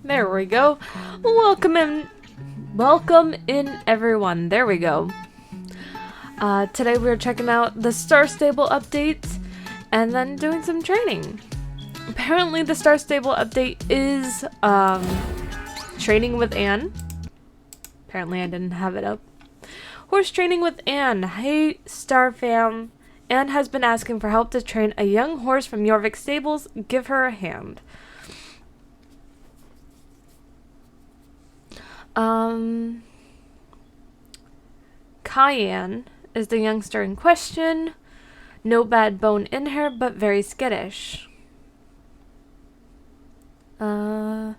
There we go. Welcome in everyone. There we go. Today we're checking out the Star Stable update and then doing some training. Apparently the Star Stable update is training with Anne. Apparently I didn't have it up. Horse training with Anne. Hey Star fam. Anne has been asking for help to train a young horse from Jorvik Stables. Give her a hand. Cayenne is the youngster in question. No bad bone in her, but very skittish. Team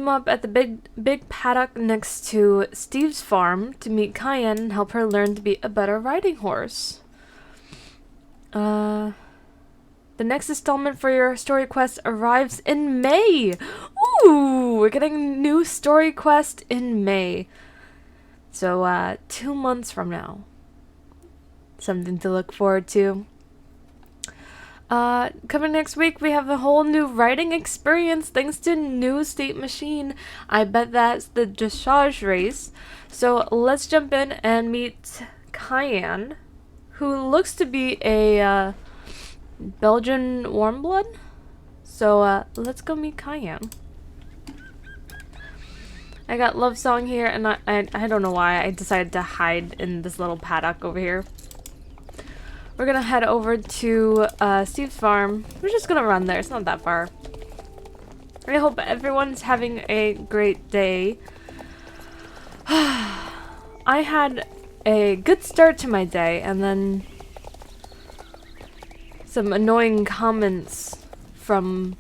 up at the big paddock next to Steve's farm to meet Cayenne and help her learn to be a better riding horse. The next installment for your story quest arrives in May. Ooh, we're getting a new story quest in May. So, 2 months from now. Something to look forward to. Coming next week, we have a whole new riding experience thanks to new state machine. I bet that's the dressage race. So let's jump in and meet Cayenne, who looks to be a Belgian warmblood. So let's go meet Cayenne. I got Love Song here, and I don't know why I decided to hide in this little paddock over here. We're gonna head over to Steve's farm. We're just gonna run there. It's not that far. I hope everyone's having a great day. I had a good start to my day, and then some annoying comments from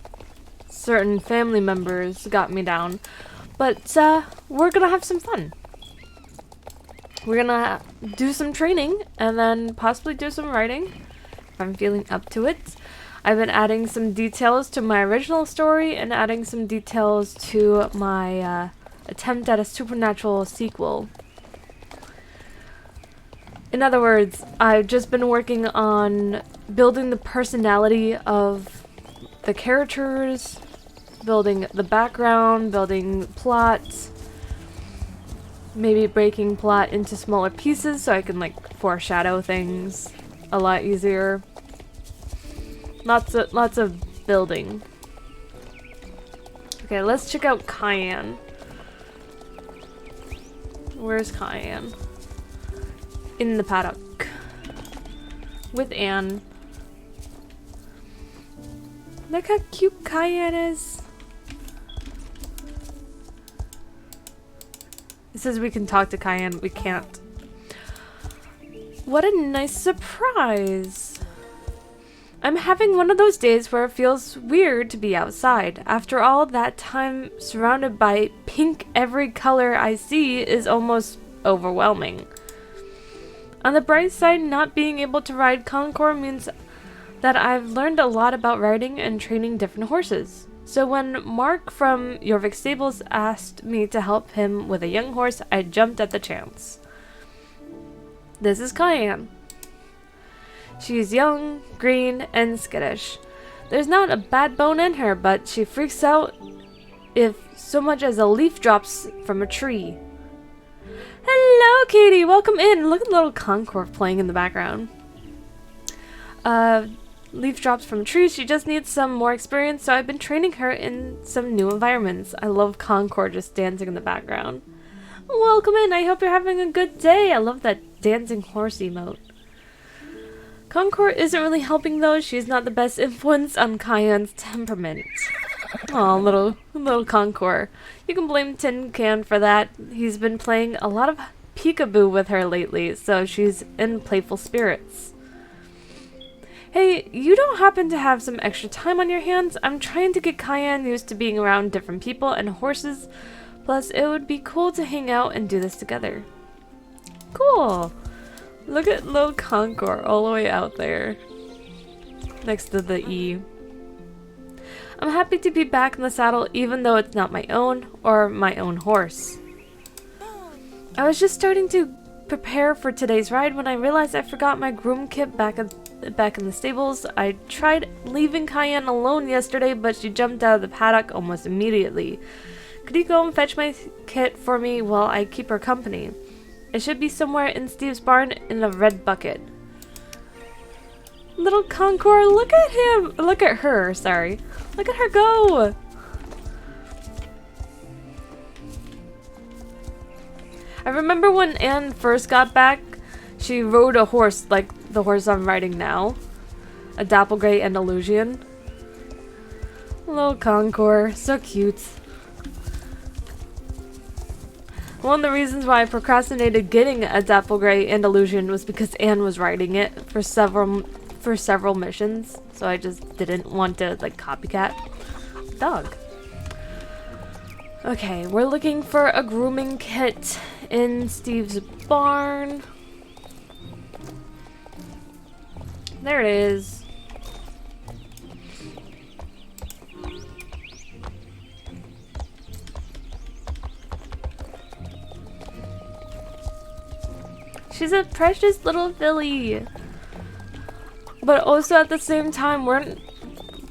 certain family members got me down. But we're gonna have some fun. We're gonna do some training and then possibly do some writing if I'm feeling up to it. I've been adding some details to my original story and adding some details to my attempt at a supernatural sequel. In other words, I've just been working on building the personality of the characters, building the background, building plot. Maybe breaking plot into smaller pieces so I can like foreshadow things a lot easier. Lots of building. Okay, let's check out Cayenne. Where's Cayenne? In the paddock with Anne. Look how cute Cayenne is. It says we can talk to Cayenne. We can't. What a nice surprise. I'm having one of those days where it feels weird to be outside. After all that time surrounded by pink, every color I see is almost overwhelming. On the bright side, not being able to ride Concord means that I've learned a lot about riding and training different horses. So when Mark from Jorvik Stables asked me to help him with a young horse, I jumped at the chance. This is Cayenne. She's young, green, and skittish. There's not a bad bone in her, but she freaks out if so much as a leaf drops from a tree. Hello, Katie! Welcome in! Look at the little Concord playing in the background. Leaf drops from trees. She just needs some more experience, so I've been training her in some new environments. I love Concord just dancing in the background. Welcome in. I hope you're having a good day. I love that dancing horse emote. Concord isn't really helping though. She's not the best influence on Cayenne's temperament. Aw, little Concord. You can blame Tin Can for that. He's been playing a lot of peekaboo with her lately, so she's in playful spirits. Hey, you don't happen to have some extra time on your hands? I'm trying to get Cayenne used to being around different people and horses. Plus, it would be cool to hang out and do this together. Cool! Look at little Concord all the way out there. Next to the E. I'm happy to be back in the saddle even though it's not my own or my own horse. I was just starting to prepare for today's ride when I realized I forgot my groom kit back at back in the stables. I tried leaving Cayenne alone yesterday, but she jumped out of the paddock almost immediately. Could you go and fetch my kit for me while I keep her company? It should be somewhere in Steve's barn in a red bucket. Little Concord, look at him! Look at her, sorry. Look at her go! I remember when Anne first got back, she rode a horse like the horse I'm riding now. A Dapplegray Andalusian. Little Concord, so cute. One of the reasons why I procrastinated getting a Dapplegray Andalusian was because Anne was riding it for several missions, so I just didn't want to like copycat. Dog. Okay, we're looking for a grooming kit in Steve's barn. There it is. She's a precious little filly. But also at the same time,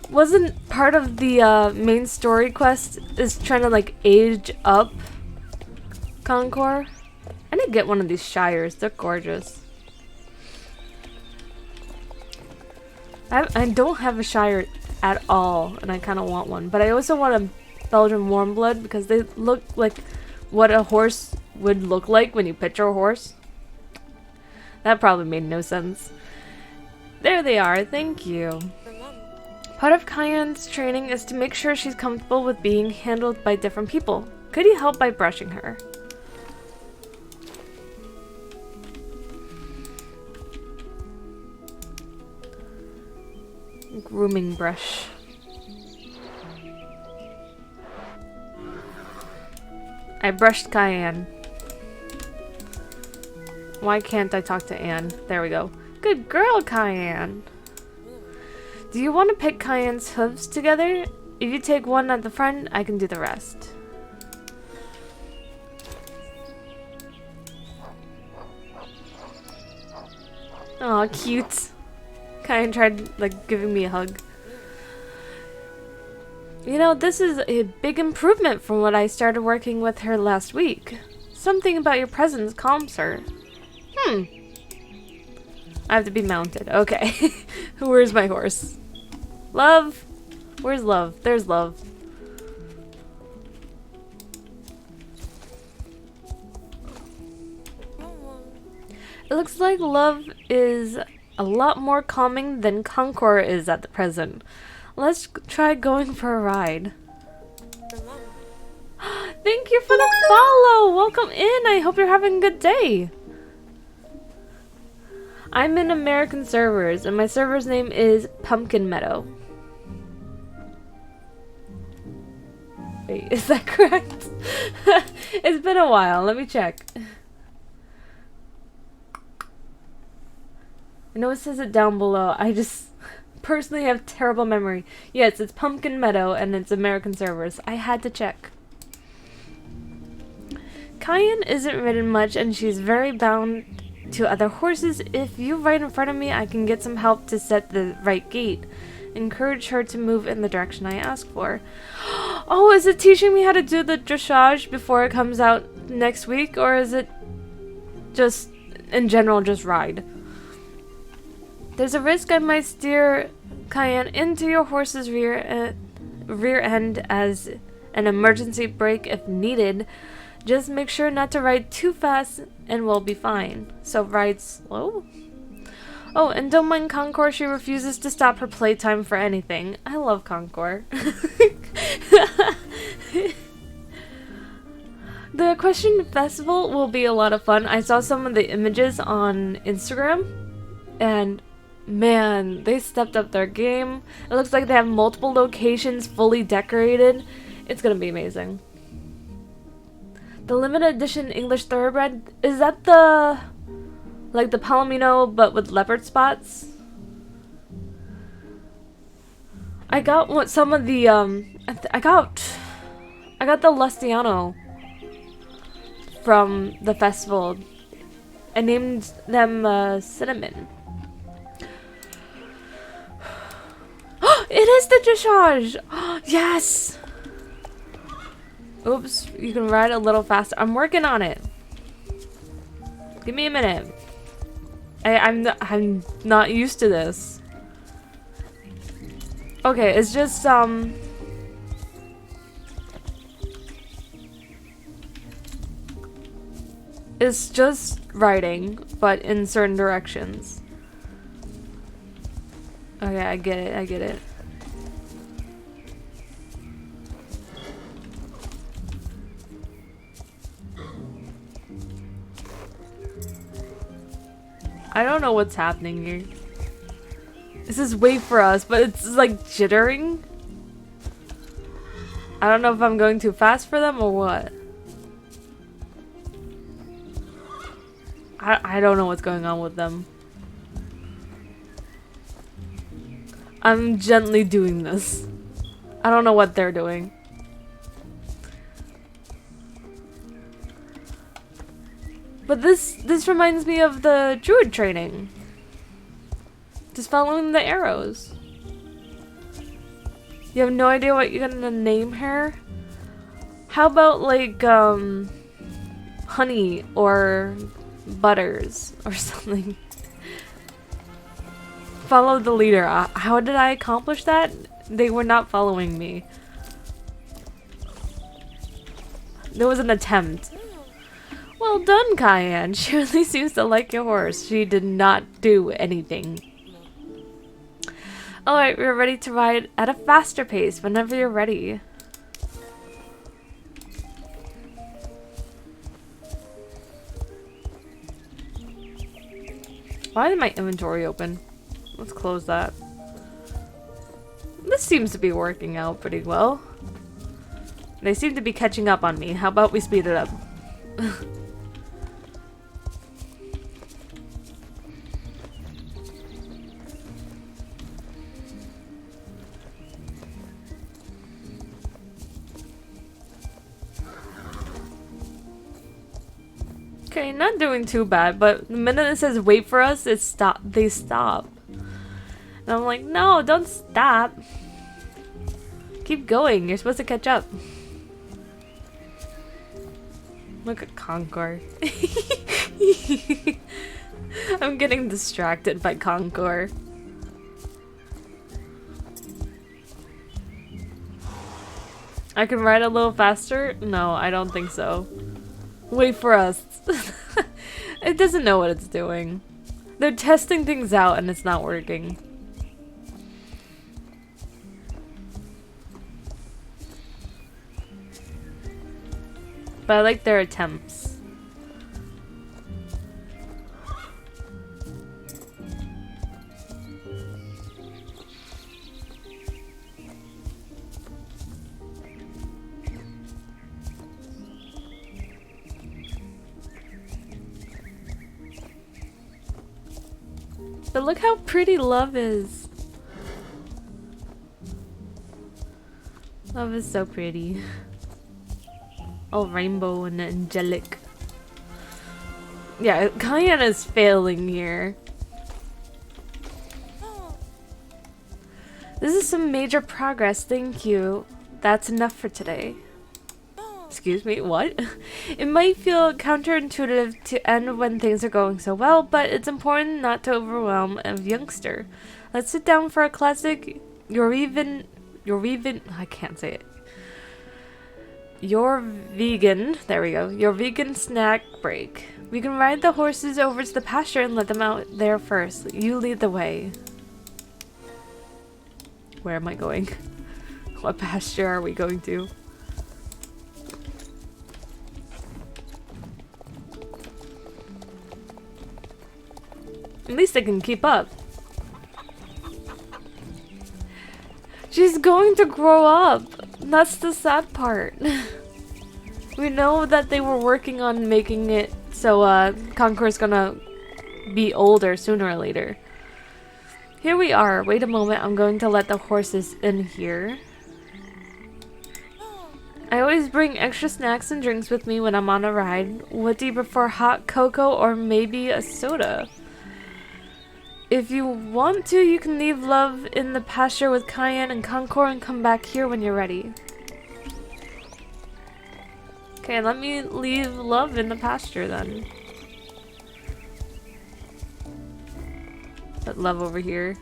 wasn't part of the main story quest is trying to like age up Concord? I need to get one of these Shires. They're gorgeous. I don't have a Shire at all, and I kind of want one. But I also want a Belgian warm blood because they look like what a horse would look like when you picture a horse. That probably made no sense. There they are, thank you. Part of Cayenne's training is to make sure she's comfortable with being handled by different people. Could you help by brushing her? Grooming brush. I brushed Cayenne. Why can't I talk to Anne? There we go. Good girl, Cayenne. Do you want to pick Cayenne's hooves together? If you take one at the front, I can do the rest. Aw, cute. Cayenne tried, like, giving me a hug. You know, this is a big improvement from what I started working with her last week. Something about your presence calms her. I have to be mounted. Okay. Where's my horse? Love? Where's Love? There's Love. It looks like Love is a lot more calming than Concord is at the present. Let's try going for a ride. Thank you for the follow! Welcome in! I hope you're having a good day! I'm in American servers, and my server's name is Pumpkin Meadow. Wait, is that correct? It's been a while, let me check. I know it says it down below, I just personally have terrible memory. Yes, it's Pumpkin Meadow, and it's American servers. I had to check. Cayenne isn't ridden much, and she's very bound to other horses. If you ride in front of me, I can get some help to set the right gait. Encourage her to move in the direction I ask for. Oh, is it teaching me how to do the dressage before it comes out next week? Or is it just, in general, just ride? There's a risk I might steer Cayenne into your horse's rear end as an emergency brake if needed. Just make sure not to ride too fast and we'll be fine. So ride slow? Oh, and don't mind Concord, she refuses to stop her playtime for anything. I love Concord. The Equestrian Festival will be a lot of fun. I saw some of the images on Instagram and man, they stepped up their game. It looks like they have multiple locations fully decorated. It's gonna be amazing. The limited edition English Thoroughbred, is that the like the Palomino but with leopard spots? I got some of the I got the Lustiano from the festival. I named them Cinnamon. It is the dressage! Yes! Oops, you can ride a little faster. I'm working on it. Give me a minute. I'm not used to this. Okay, it's just it's just riding, but in certain directions. Okay, I get it, I get it. I don't know what's happening here. This is wait for us, but it's like jittering. I don't know if I'm going too fast for them or what. I don't know what's going on with them. I'm gently doing this. I don't know what they're doing. But this reminds me of the druid training. Just following the arrows. You have no idea what you're gonna name her? How about like honey or butters or something? Follow the leader. How did I accomplish that? They were not following me. There was an attempt. Well done, Cayenne. She really seems to like your horse. She did not do anything. Alright, we're ready to ride at a faster pace whenever you're ready. Why is my inventory open? Let's close that. This seems to be working out pretty well. They seem to be catching up on me. How about we speed it up? Okay, not doing too bad, but the minute it says wait for us, they stop. And I'm like, no, don't stop. Keep going, you're supposed to catch up. Look at Concord. I'm getting distracted by Concord. I can ride a little faster? No, I don't think so. Wait for us. It doesn't know what it's doing. They're testing things out and it's not working. But I like their attempts. But look how pretty Love is. Love is so pretty. All rainbow and angelic. Yeah, Cayenne is failing here. This is some major progress, thank you. That's enough for today. Excuse me, what? It might feel counterintuitive to end when things are going so well, but it's important not to overwhelm a youngster. Let's sit down for a classic I can't say it. Your vegan snack break. We can ride the horses over to the pasture and let them out there first. You lead the way. Where am I going? What pasture are we going to? At least I can keep up. She's going to grow up. That's the sad part. We know that they were working on making it so Concord's gonna be older sooner or later. Here we are. Wait a moment. I'm going to let the horses in here. I always bring extra snacks and drinks with me when I'm on a ride. What do you prefer, hot cocoa or maybe a soda? If you want to, you can leave Love in the pasture with Cayenne and Concord and come back here when you're ready. Okay, let me leave Love in the pasture then. Put Love over here.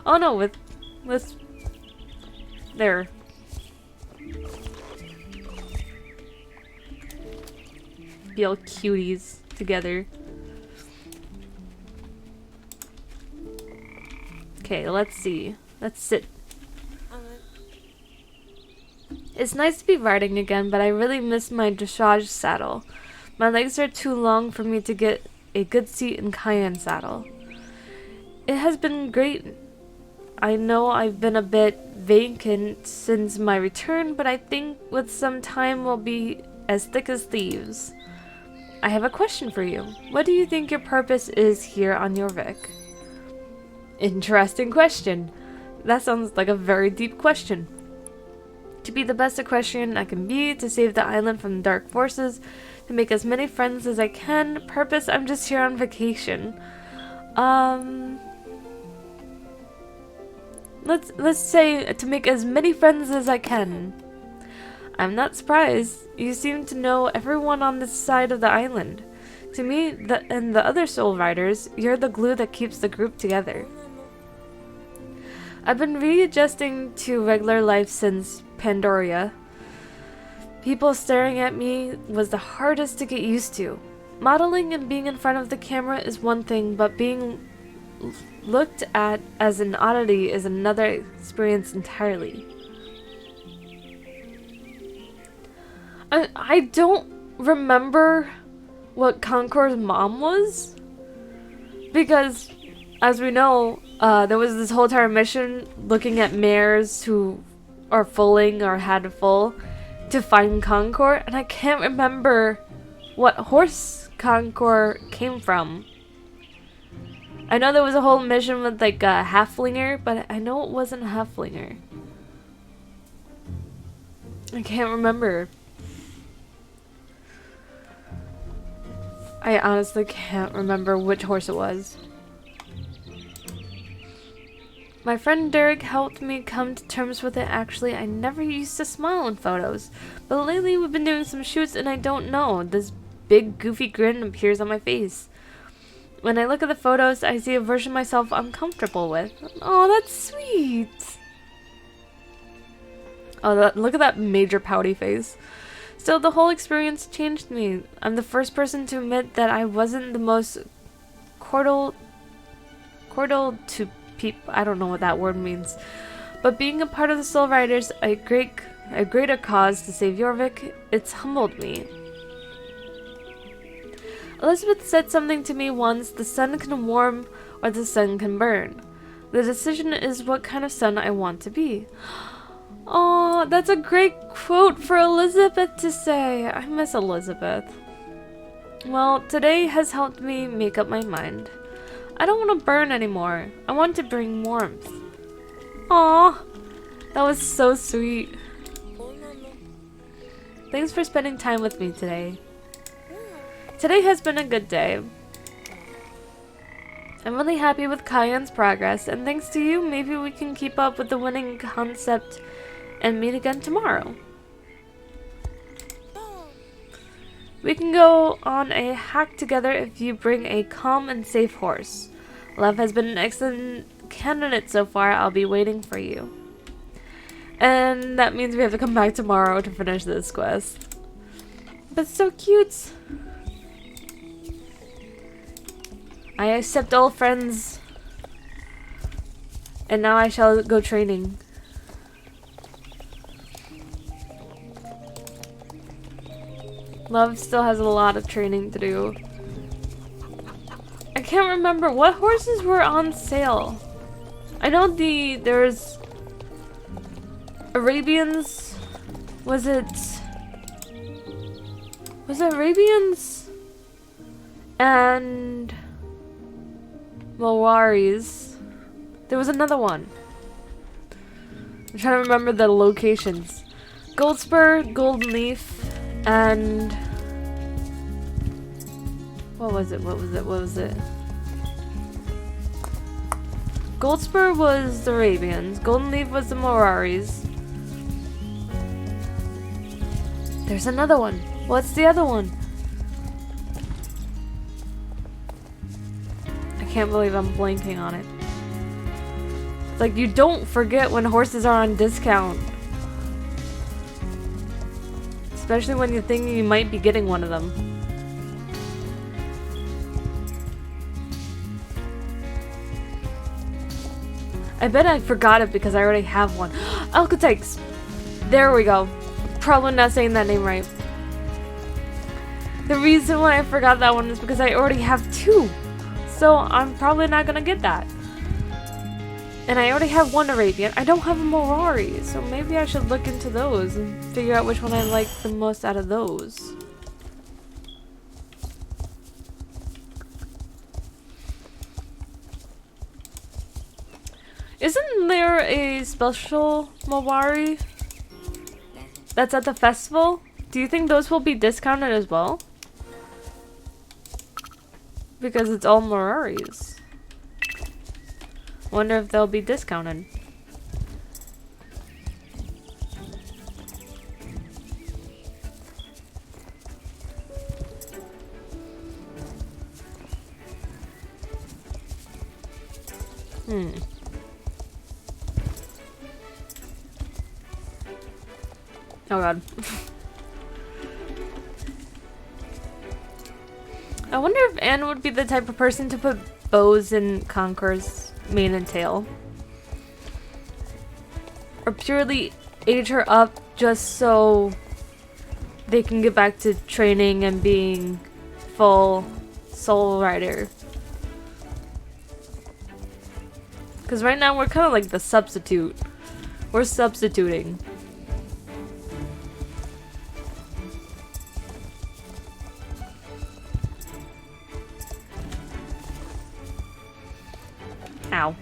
Oh no, with there. Be all cuties together. Okay, let's see. Let's sit. It's nice to be riding again, but I really miss my dressage saddle. My legs are too long for me to get a good seat in Cayenne saddle. It has been great. I know I've been a bit vacant since my return, but I think with some time we'll be as thick as thieves. I have a question for you. What do you think your purpose is here on Jorvik? Interesting question. That sounds like a very deep question. To be the best equestrian I can be, to save the island from dark forces, to make as many friends as I can. Purpose, I'm just here on vacation. Let's say to make as many friends as I can. I'm not surprised. You seem to know everyone on this side of the island. To me and the other soul riders, you're the glue that keeps the group together. I've been readjusting to regular life since Pandoria. People staring at me was the hardest to get used to. Modeling and being in front of the camera is one thing, but being looked at as an oddity is another experience entirely. I don't remember what Concord's mom was, because as we know, there was this whole entire mission looking at mares who are foaling or had to foal to find Concord, and I can't remember what horse Concord came from. I know there was a whole mission with like a halflinger, but I know it wasn't a halflinger. I can't remember. I honestly can't remember which horse it was. My friend Derek helped me come to terms with it. Actually, I never used to smile in photos, but lately we've been doing some shoots and I don't know. This big goofy grin appears on my face. When I look at the photos, I see a version of myself I'm comfortable with. Oh, that's sweet. Oh, look at that major pouty face. Still, the whole experience changed me. I'm the first person to admit that I wasn't the most cordial to people. I don't know what that word means. But being a part of the Soul Riders, a greater cause to save Jorvik, it's humbled me. Elizabeth said something to me once: the sun can warm or the sun can burn. The decision is what kind of sun I want to be. Oh, that's a great quote for Elizabeth to say. I miss Elizabeth. Well, today has helped me make up my mind. I don't want to burn anymore. I want to bring warmth. Aw, that was so sweet. Thanks for spending time with me today. Today has been a good day. I'm really happy with Cayenne's progress, and thanks to you, maybe we can keep up with the winning concept and meet again tomorrow. We can go on a hack together if you bring a calm and safe horse. Love has been an excellent candidate so far. I'll be waiting for you. And that means we have to come back tomorrow to finish this quest. But it's so cute. I accept all friends. And now I shall go training. Love still has a lot of training to do. I can't remember what horses were on sale. I know there's Arabians. Was it Arabians and Mawaris? There was another one. I'm trying to remember the locations. Goldspur, Golden Leaf, and what was it? Goldspur was the Arabians. Golden Leaf was the Moraris. There's another one. What's the other one? I can't believe I'm blanking on it. It's like, you don't forget when horses are on discount. Especially when you think you might be getting one of them. I bet I forgot it because I already have one. Alcatex! There we go. Probably not saying that name right. The reason why I forgot that one is because I already have 2. So I'm probably not gonna get that. And I already have 1 Arabian. I don't have a Morari, so maybe I should look into those and figure out which one I like the most out of those. Isn't there a special Mawari that's at the festival? Do you think those will be discounted as well? Because it's all Mararis. Wonder if they'll be discounted. Oh god. I wonder if Anne would be the type of person to put bows in Conqueror's mane and tail. Or purely age her up just so they can get back to training and being full soul rider. Because right now we're kind of like the substitute. We're substituting. Ow.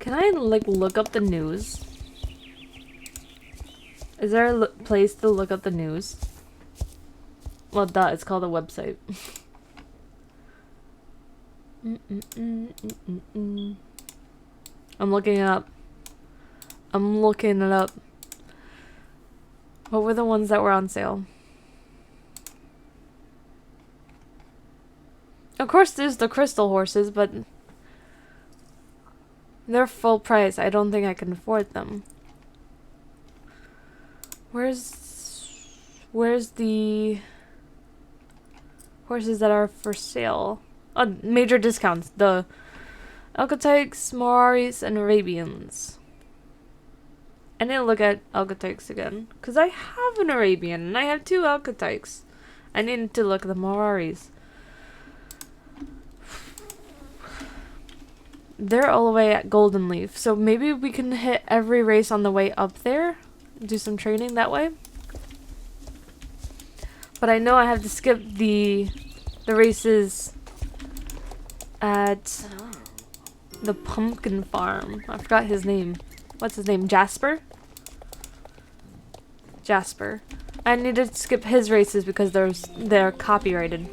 Can I like look up the news? Is there a place to look up the news? Well, duh, it's called a website. I'm looking it up. I'm looking it up. What were the ones that were on sale? Of course there's the crystal horses, but they're full price. I don't think I can afford them. Where's the horses that are for sale? Oh, major discounts. The Alcatex, Moraris, and Arabians. I need to look at Alcatex again. Because I have an Arabian and I have 2 Alcatex. I need to look at the Moraris. They're all the way at Golden Leaf. So maybe we can hit every race on the way up there. Do some training that way. But I know I have to skip the races at the pumpkin farm. I forgot his name. What's his name? Jasper? Jasper. I need to skip his races because they're copyrighted.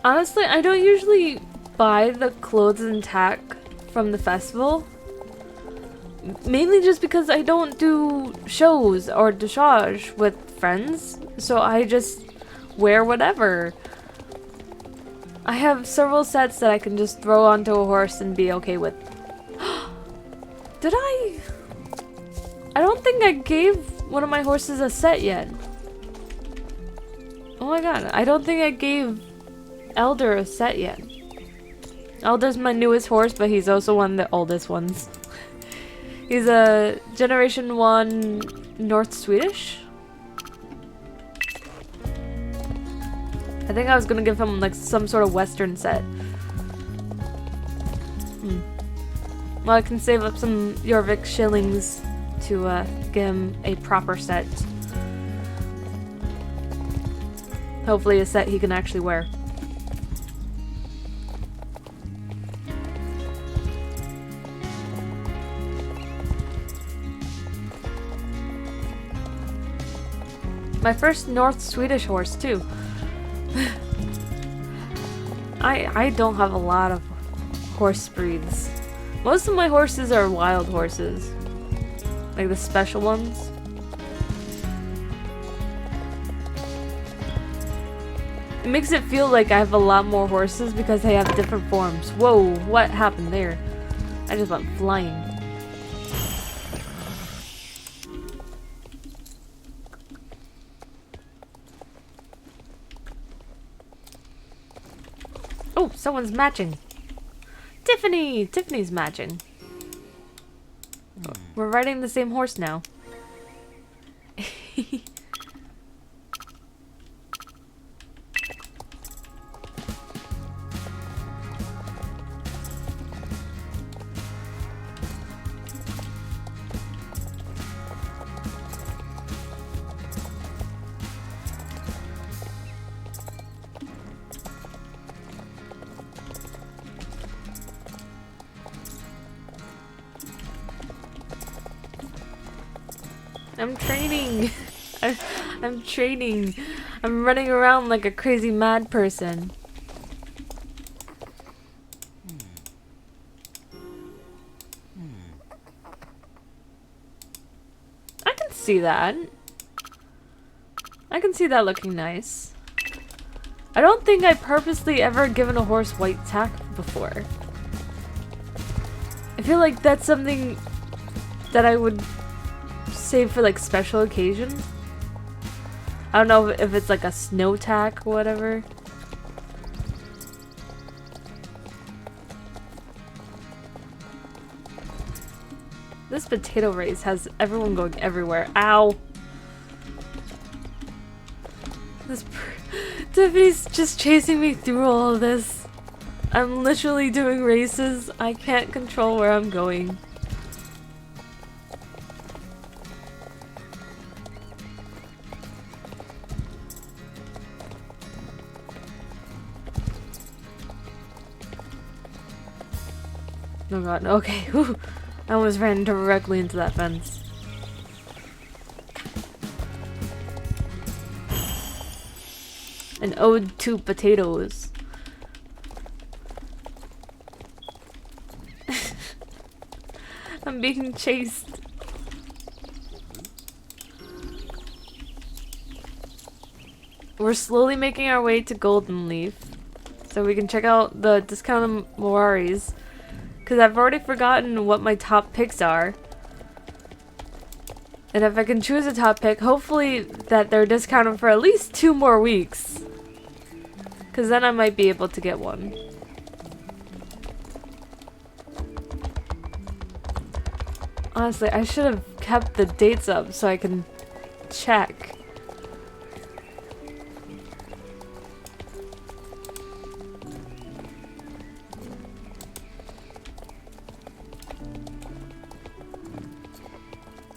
Honestly, I don't usually buy the clothes and tack from the festival. Mainly just because I don't do shows or dressage with friends, so I just wear whatever. I have several sets that I can just throw onto a horse and be okay with. Did I? I don't think I gave one of my horses a set yet. Oh my god, I don't think I gave Elder a set yet. Elder's my newest horse, but he's also one of the oldest ones. He's a Generation 1 North Swedish. I think I was gonna give him like some sort of Western set. Well, I can save up some Jorvik shillings to get him a proper set. Hopefully a set he can actually wear. My first North Swedish horse too. I don't have a lot of horse breeds. Most of my horses are wild horses. Like the special ones. It makes it feel like I have a lot more horses because they have different forms. Whoa, what happened there? I just went flying. Oh, someone's matching. Tiffany! Tiffany's matching. We're riding the same horse now. I'm training. I'm training. I'm running around like a crazy mad person. I can see that. I can see that looking nice. I don't think I purposely ever given a horse white tack before. I feel like that's something that I would save for like special occasions. I don't know if it's like a snow tack or whatever. This potato race has everyone going everywhere. Ow! Tiffany's just chasing me through all of this. I'm literally doing races. I can't control where I'm going. Oh god, okay. Whew. I almost ran directly into that fence. An ode to potatoes. I'm being chased. We're slowly making our way to Golden Leaf so we can check out the discounted Moaris. Because I've already forgotten what my top picks are. And if I can choose a top pick, hopefully that they're discounted for at least 2 more weeks. Because then I might be able to get one. Honestly, I should have kept the dates up so I can check.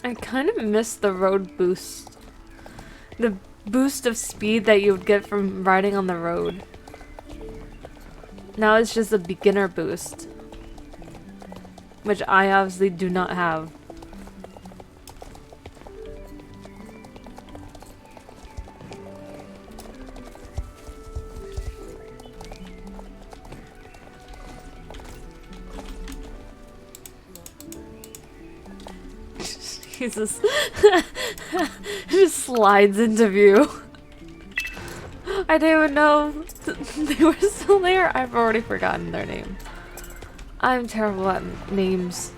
I kind of miss the road boost. The boost of speed that you would get from riding on the road. Now it's just a beginner boost. Which I obviously do not have. Jesus. Just slides into view. I didn't even know they were still there. I've already forgotten their name. I'm terrible at names.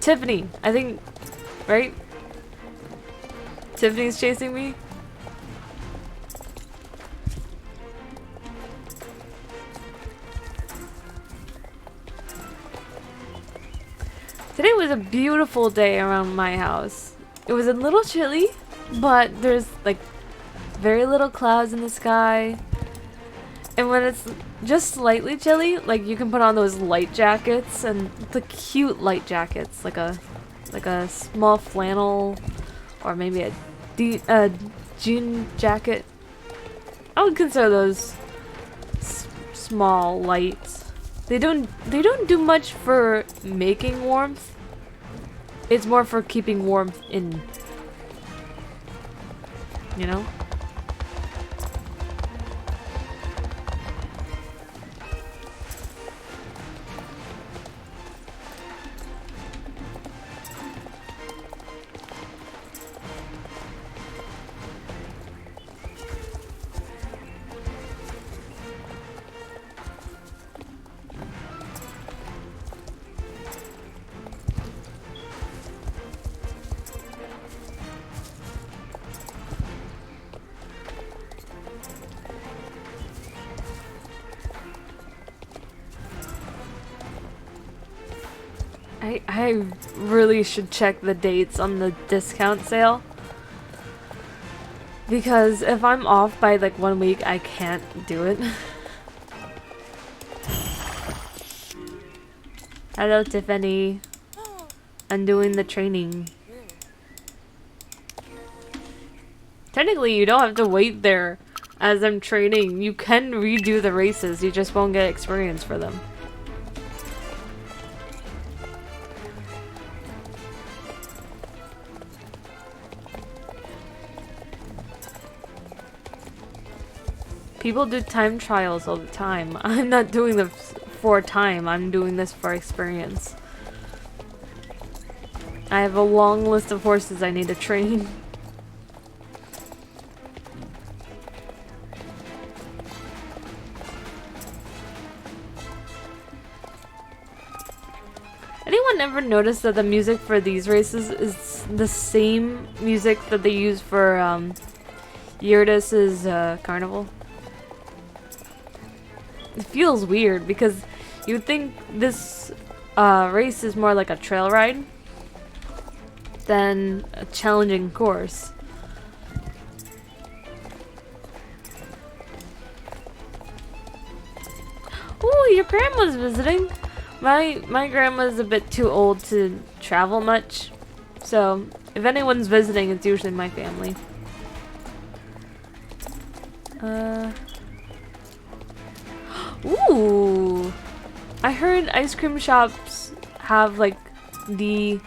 Tiffany, I think, right? Tiffany's chasing me. Today was a beautiful day around my house. It was a little chilly, but there's like very little clouds in the sky. And when it's just slightly chilly, like you can put on those light jackets and the cute light jackets, like a like a small flannel or maybe a jean jacket. I would consider those small, light. They don't do much for making warmth. It's more for keeping warmth in. You know? I really should check the dates on the discount sale. Because if I'm off by like 1 week, I can't do it. Hello, Tiffany. I'm doing the training. Technically, you don't have to wait there as I'm training. You can redo the races, you just won't get experience for them. People do time trials all the time. I'm not doing this for time, I'm doing this for experience. I have a long list of horses I need to train. Anyone ever notice that the music for these races is the same music that they use for Eurydice's carnival? It feels weird because you would think this race is more like a trail ride than a challenging course. Ooh, your grandma's visiting. My grandma's a bit too old to travel much, so if anyone's visiting, it's usually my family. Ooh! I heard ice cream shops have like the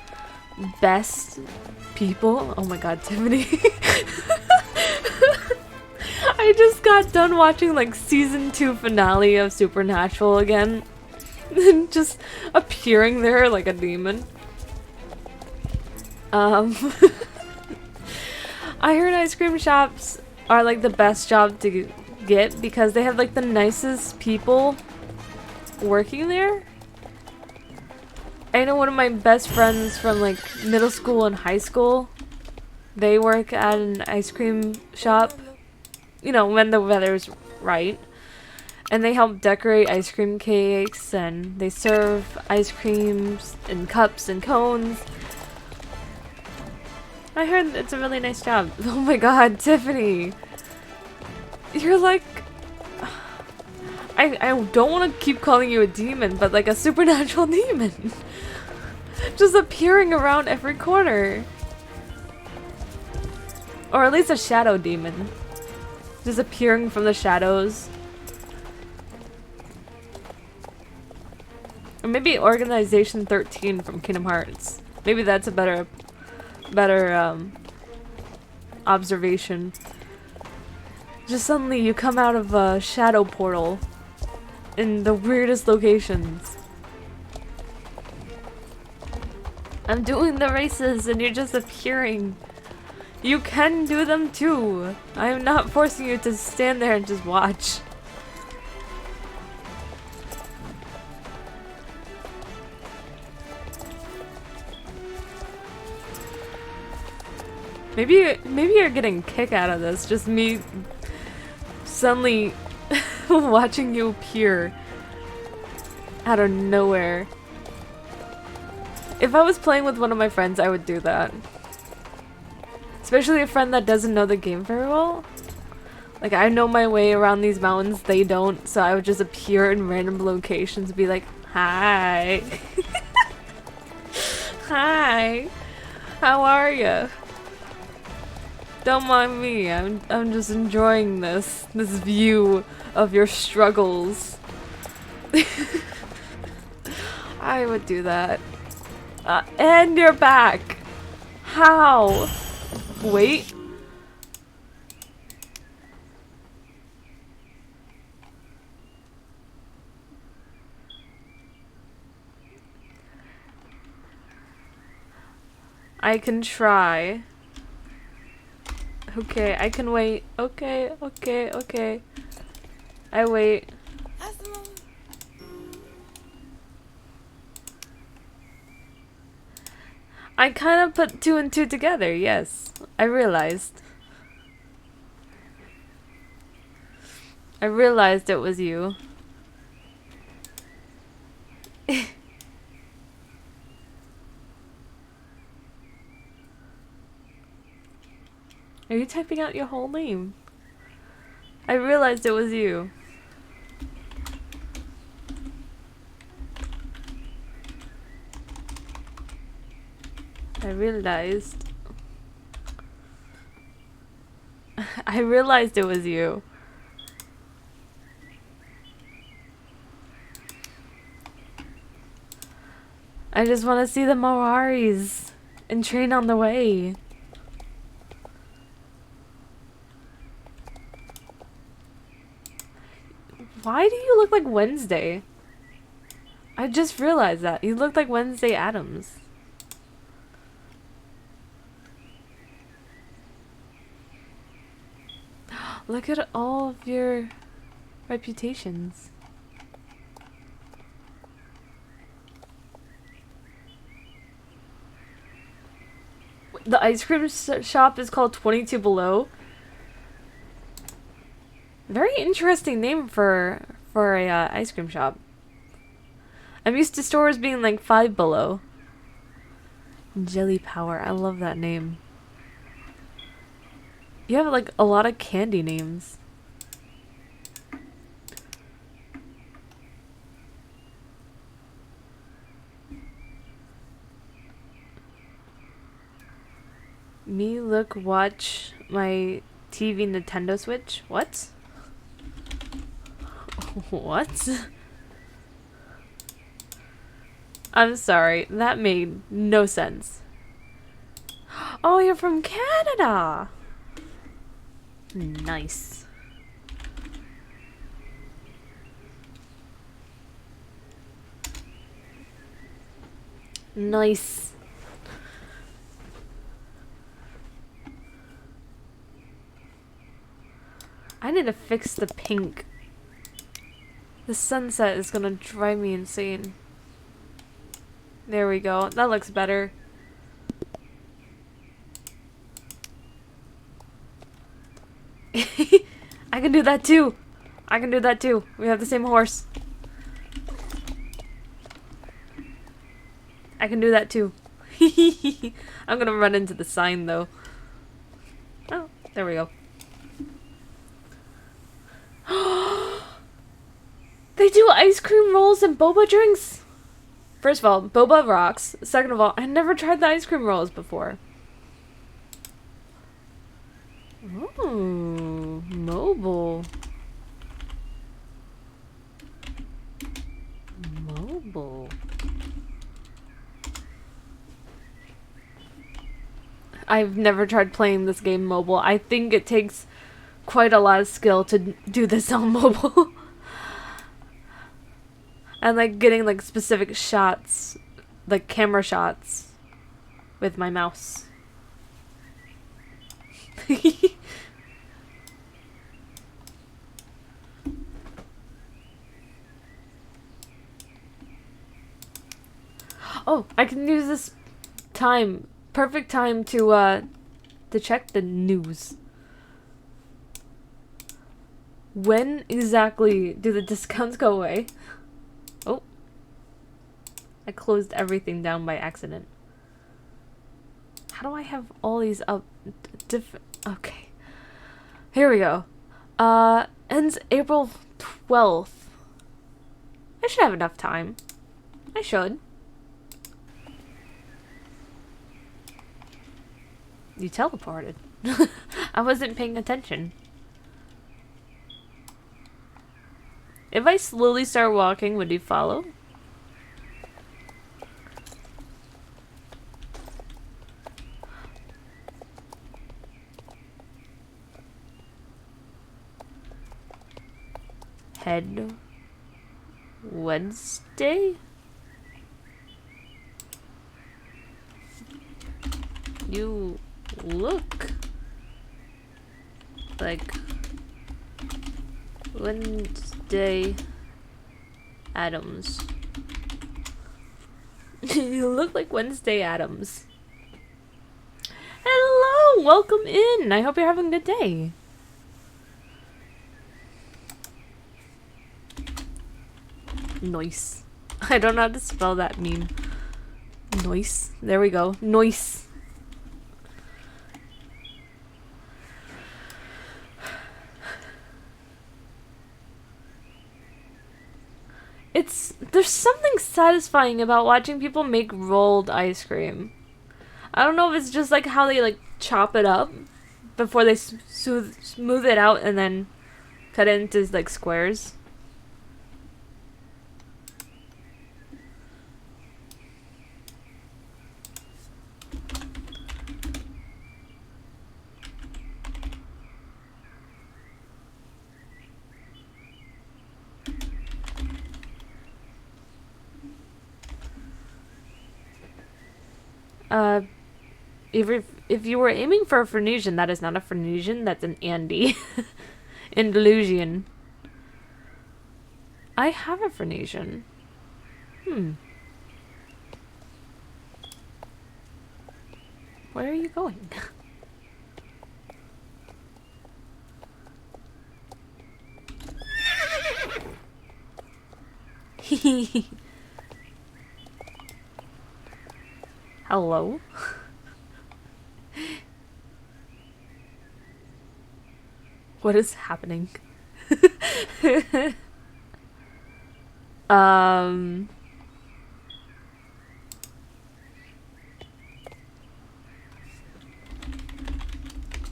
best people. Oh my god, Tiffany. I just got done watching like season 2 finale of Supernatural again. And just appearing there like a demon. I heard ice cream shops are like the best job to get because they have like the nicest people working there. I know one of my best friends from like middle school and high school. They work at an ice cream shop, you know, when the weather's right. And they help decorate ice cream cakes and they serve ice creams in cups and cones. I heard it's a really nice job. Oh my god, Tiffany. You're like... I don't want to keep calling you a demon, but like a supernatural demon. Just appearing around every corner. Or at least a shadow demon. Just appearing from the shadows. Or maybe Organization 13 from Kingdom Hearts. Maybe that's a better observation. Just suddenly you come out of a shadow portal in the weirdest locations. I'm doing the races and you're just appearing. You can do them too. I am not forcing you to stand there and just watch. Maybe you're getting a kick out of this, just me suddenly watching you appear out of nowhere. If I was playing with one of my friends, I would do that. Especially a friend that doesn't know the game very well. Like, I know my way around these mountains, they don't, so I would just appear in random locations and be like, hi. Hi. How are you? Don't mind me. I'm just enjoying this view of your struggles. I would do that. And you're back. How? Wait. I can try. Okay, I can wait. Okay, okay, okay. I wait. I kind of put two and two together, yes. I realized. I realized it was you. Are you typing out your whole name? I realized it was you. I realized. I realized it was you. I just want to see the Moaris and train on the way. Why do you look like Wednesday? I just realized that. You look like Wednesday Addams. Look at all of your reputations. The ice cream shop is called 22 Below. Very interesting name for a ice cream shop. I'm used to stores being like 5 Below. Jelly Power. I love that name. You have like a lot of candy names. Me look watch my TV Nintendo Switch? What? What? I'm sorry, that made no sense. Oh, you're from Canada! Nice. Nice. I need to fix the pink. The sunset is gonna drive me insane. There we go. That looks better. I can do that too. I can do that too. We have the same horse. I can do that too. I'm gonna run into the sign though. Oh, there we go. They do ice cream rolls and boba drinks? First of all, boba rocks. Second of all, I never tried the ice cream rolls before. Ooh, mobile. Mobile. I've never tried playing this game mobile. I think it takes quite a lot of skill to do this on mobile. And like getting like specific shots, like camera shots with my mouse. Oh, I can use this time, perfect time to check the news. When exactly do the discounts go away? Oh. I closed everything down by accident. How do I have all these up? Okay. Here we go. Ends April 12th. I should have enough time. I should. You teleported. I wasn't paying attention. If I slowly start walking, would you follow? Head Wednesday? You look like Wednesday Adams. You look like Wednesday Adams. Hello, welcome in. I hope you're having a good day. Nice. I don't know how to spell that meme. Nice. There we go. Nice. There's something satisfying about watching people make rolled ice cream. I don't know if it's just like how they like chop it up before they smooth it out and then cut it into like squares. If you were aiming for a Phoenician, that is not a Phoenician, that's an Andy. Andalusian. I have a Phoenician. Where are you going? Hello? What is happening?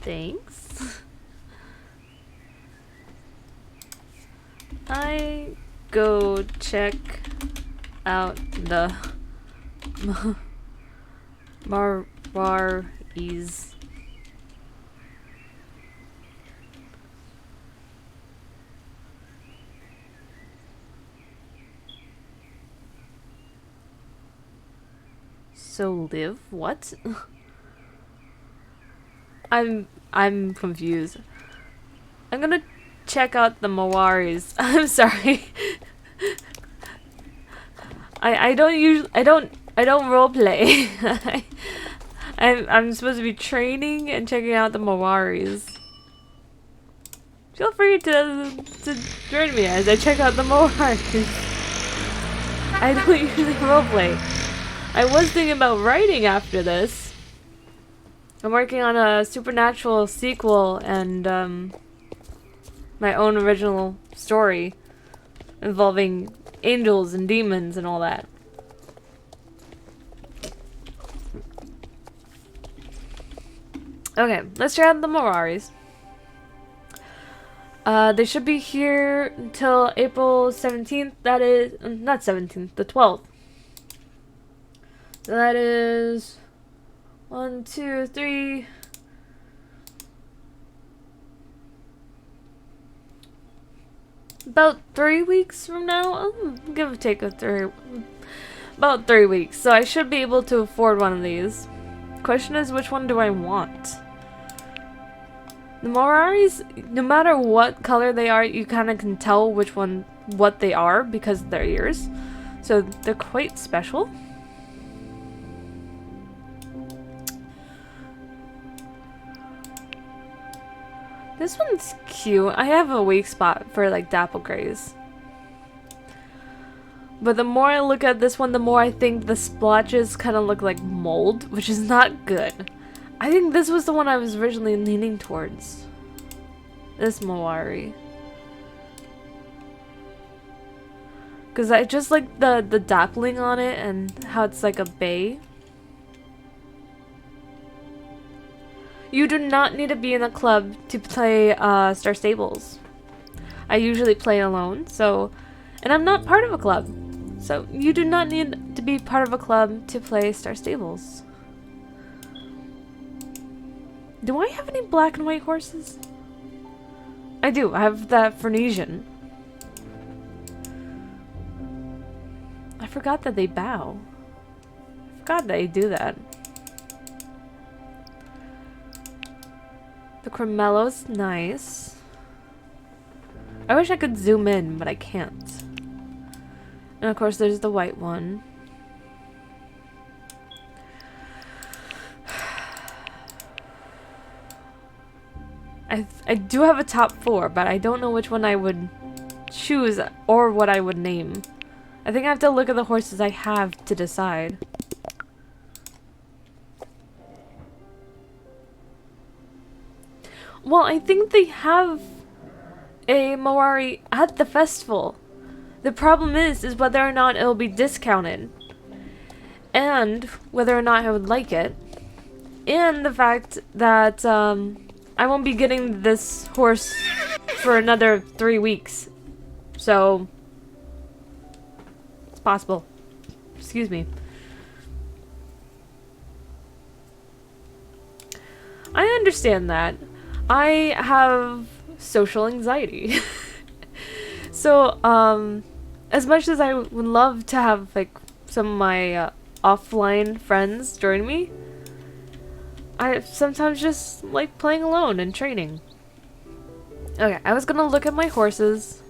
Thanks. I go check out the Marwaris. So live? What? I'm confused. I'm gonna check out the Mawaris. I'm sorry. I don't roleplay. I'm supposed to be training and checking out the Mawaris. Feel free to join me as I check out the Mawaris. I don't usually roleplay. I was thinking about writing after this. I'm working on a supernatural sequel and my own original story involving angels and demons and all that. Okay, let's try out the Moraris. They should be here until April 17th. That is, not 17th, the 12th. So that is 1, 2, 3. About 3 weeks from now. Give or take about 3 weeks. So I should be able to afford one of these. Question is, which one do I want? The Moraris, no matter what color they are, you kind of can tell what they are because of their ears. So they're quite special. This one's cute. I have a weak spot for like dapple grays. But the more I look at this one, the more I think the splotches kind of look like mold, which is not good. I think this was the one I was originally leaning towards. This Mawari. Because I just like the dappling on it and how it's like a bay. You do not need to be in a club to play Star Stables. I usually play alone, and I'm not part of a club. So you do not need to be part of a club to play Star Stables. Do I have any black and white horses? I do. I have that Phoenician. I forgot that they bow. I forgot they do that. The Cremello's nice. I wish I could zoom in, but I can't. And of course there's the white one. I do have a top 4, but I don't know which one I would choose or what I would name. I think I have to look at the horses I have to decide. Well, I think they have a Mawari at the festival. The problem is whether or not it'll be discounted. And whether or not I would like it. And the fact that, I won't be getting this horse for another 3 weeks. So, it's possible. Excuse me. I understand that. I have social anxiety. So, as much as I would love to have, like, some of my offline friends join me, I sometimes just like playing alone and training. Okay, I was gonna look at my horses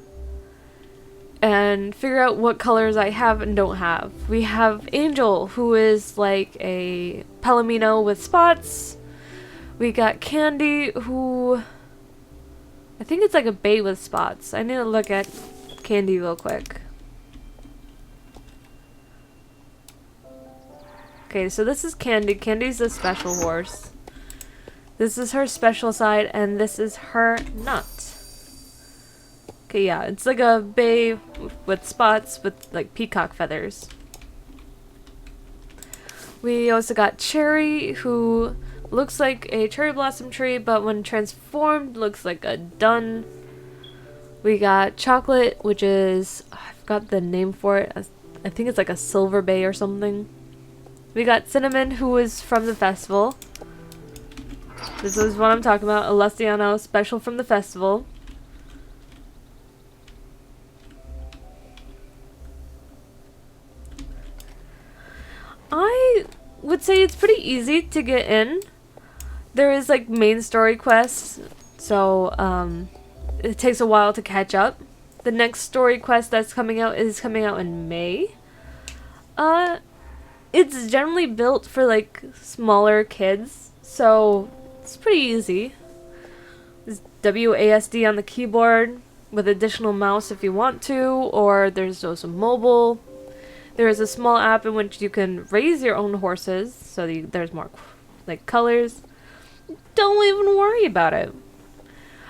and figure out what colors I have and don't have. We have Angel, who is like a Palomino with spots. We got Candy, who I think it's like a bay with spots. I need to look at Candy real quick. Okay, so this is Candy. Candy's a special horse. This is her special side, and this is her nut. Okay, yeah, it's like a bay with spots with like peacock feathers. We also got Cherry, who looks like a cherry blossom tree, but when transformed looks like a dun. We got Chocolate, which is, I forgot the name for it. I think it's like a silver bay or something. We got Cinnamon, who is from the festival. This is what I'm talking about. A Luciano special from the festival. I would say it's pretty easy to get in. There is like main story quests, so it takes a while to catch up. The next story quest that's coming out is coming out in May. It's generally built for like smaller kids, so it's pretty easy. There's WASD on the keyboard with additional mouse if you want to, or there's also mobile. There is a small app in which you can raise your own horses, so there's more like colors. Don't even worry about it.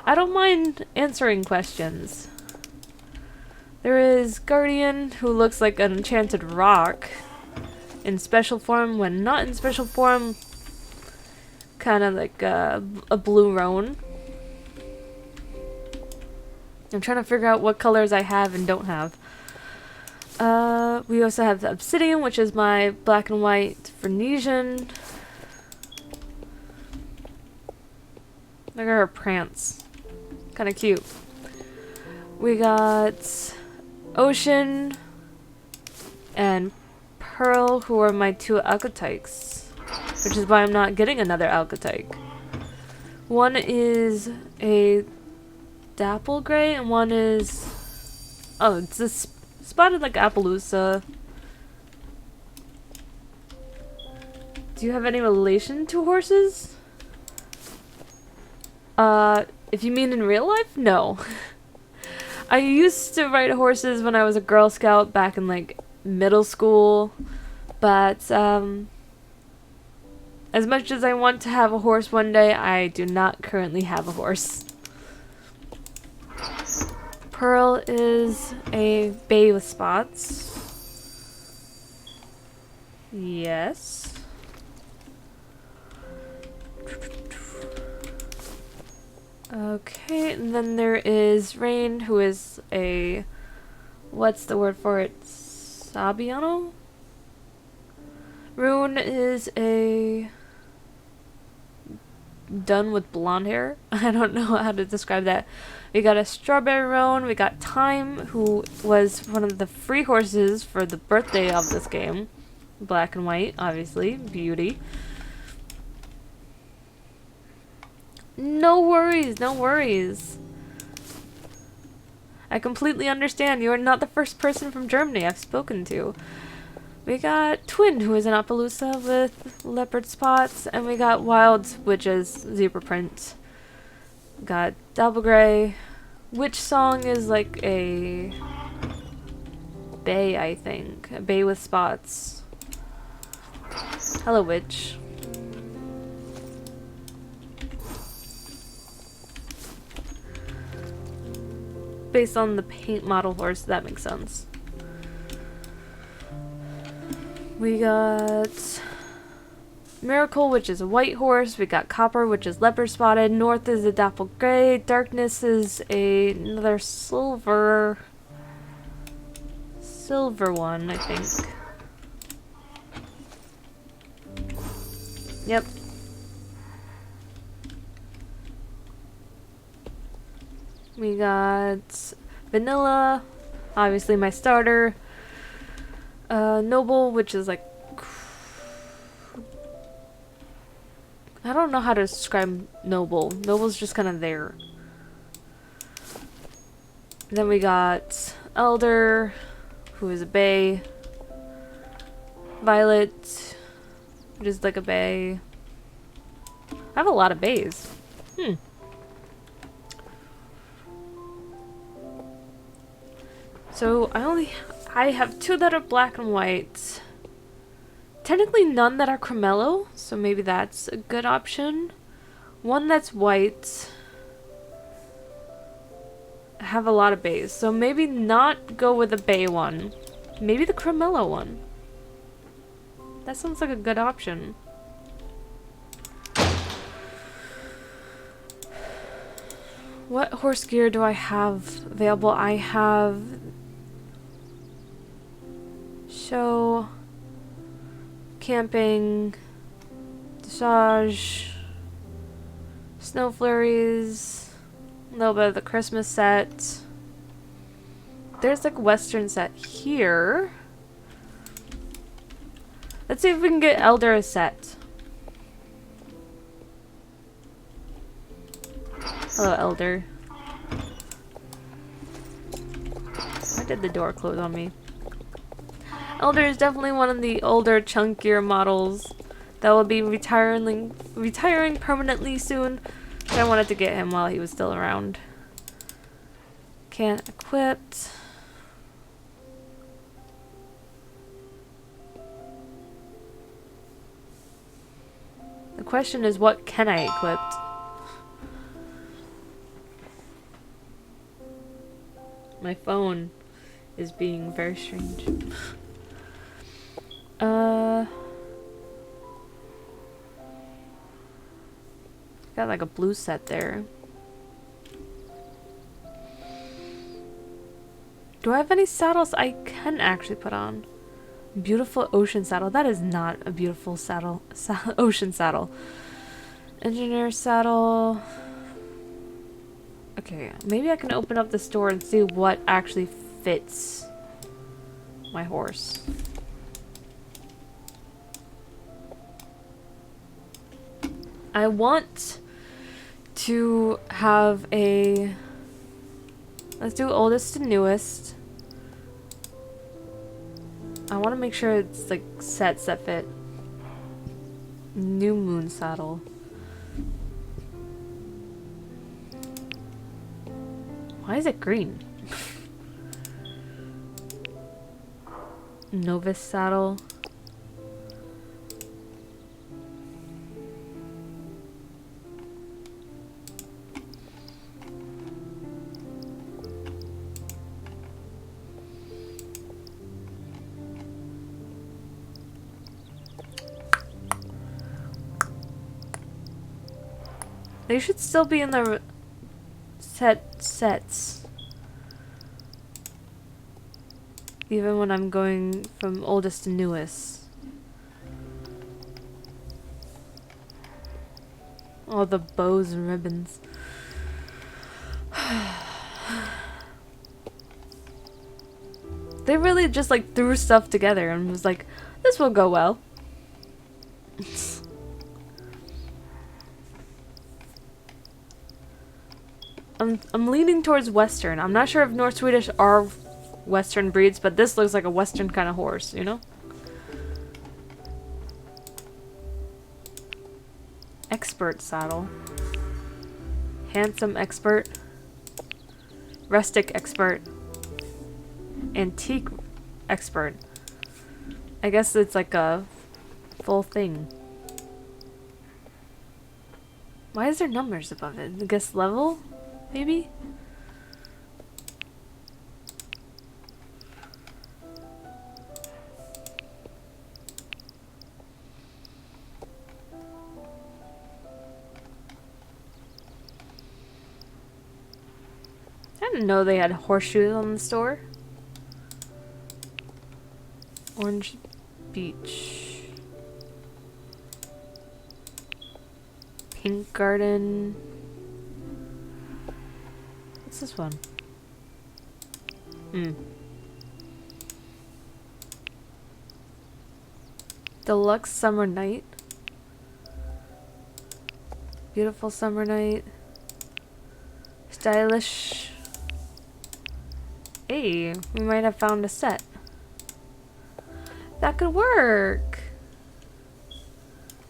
I don't mind answering questions. There is Guardian, who looks like an enchanted rock in special form. When not in special form, kind of like a blue roan. I'm trying to figure out what colors I have and don't have. We also have the Obsidian, which is my black and white Venetian. Look at her prance. Kind of cute. We got Ocean and Pearl, who are my 2 Alcatyques, which is why I'm not getting another Alcatyke. One is a dapple gray, and one is, oh, it's this spotted like Appaloosa. Do you have any relation to horses? If you mean in real life, no. I used to ride horses when I was a Girl Scout back in like middle school, but as much as I want to have a horse one day, I do not currently have a horse. Pearl is a bay with spots. Yes. Okay, and then there is Rain, who is a... what's the word for it? Sabiano? Rune is a... done with blonde hair. I don't know how to describe that. We got a Strawberry Roan. We got Time, who was one of the free horses for the birthday of this game. Black and white, obviously. Beauty. No worries, no worries. I completely understand. You are not the first person from Germany I've spoken to. We got Twin, who is an Appaloosa with leopard spots, and we got Wild, which is zebra print. Got Double Gray. Which song is like a bay, I think. A bay with spots. Hello, Witch. Based on the paint model horse, that makes sense. We got Miracle, which is a white horse. We got Copper, which is leopard spotted. North is a dapple gray. Darkness is another silver one, I think. Yep. We got Vanilla, obviously my starter. Noble, which is like... I don't know how to describe Noble. Noble's just kind of there. Then we got Elder, who is a bay. Violet, which is like a bay. I have a lot of bays. So I have two that are black and white. Technically none that are Cremello, so maybe that's a good option. One that's white. I have a lot of bays, so maybe not go with the bay one. Maybe the Cremello one. That sounds like a good option. What horse gear do I have available? I have show, camping, dressage, snow flurries, a little bit of the Christmas set. There's like a Western set here. Let's see if we can get Elder a set. Hello, Elder. Why did the door close on me? Elder is definitely one of the older, chunkier models that will be retiring permanently soon. So I wanted to get him while he was still around. Can't equip. The question is, what can I equip? My phone is being very strange. Got like a blue set there. Do I have any saddles I can actually put on? Beautiful ocean saddle. That is not a beautiful saddle. Ocean saddle. Engineer saddle. Okay, maybe I can open up the store and see what actually fits my horse. I want to have a... Let's do oldest to newest. I want to make sure it's like sets that fit. New moon saddle. Why is it green? Novice saddle. They should still be in the sets. Even when I'm going from oldest to newest. All the bows and ribbons. They really just like threw stuff together and was like, this will go well. I'm leaning towards Western. I'm not sure if North Swedish are Western breeds, but this looks like a Western kind of horse, you know? Expert saddle. Handsome expert. Rustic expert. Antique expert. I guess it's like a full thing. Why is there numbers above it? I guess level? Maybe? I didn't know they had horseshoes on the store. Orange Beach. Pink Garden. What's this one? Deluxe Summer Night. Beautiful Summer Night. Stylish. Hey, we might have found a set. That could work.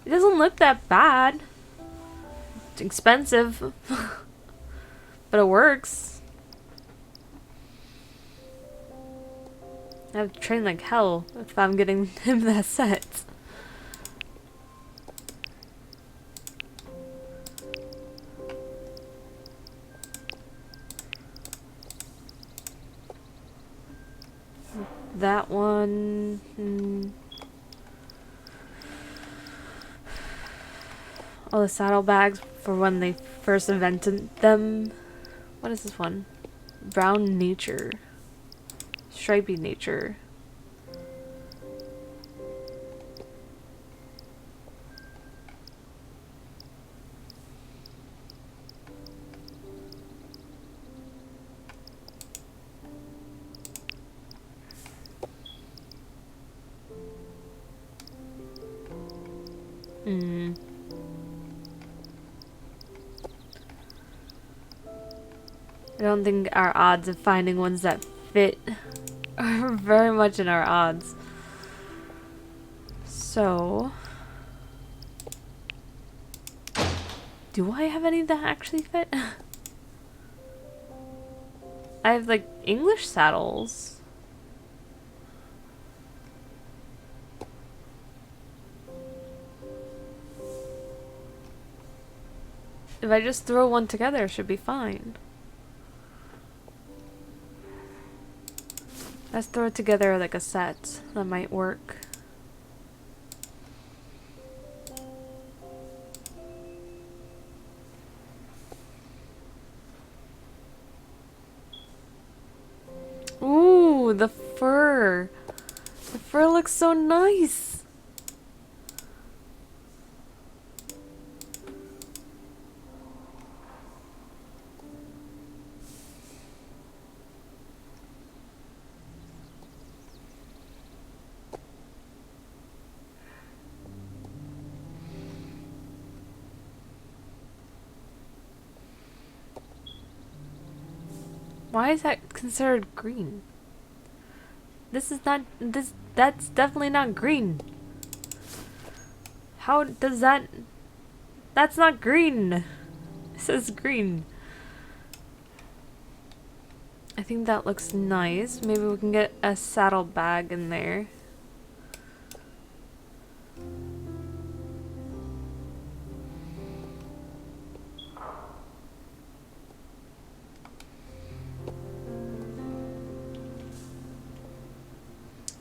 It doesn't look that bad. It's expensive. But it works. I have to train like hell if I'm getting him that set. That one. All the saddlebags for when they first invented them. What is this one? Brown Nature. Stripy Nature. I don't think our odds of finding ones that fit are very much in our odds. So, do I have any that actually fit? I have like English saddles. If I just throw one together, it should be fine. Let's throw it together like a set. That might work. Ooh, the fur. The fur looks so nice. Why is that considered green? This is not, that's definitely not green. How does that's not green. It says green. I think that looks nice. Maybe we can get a saddle bag in there.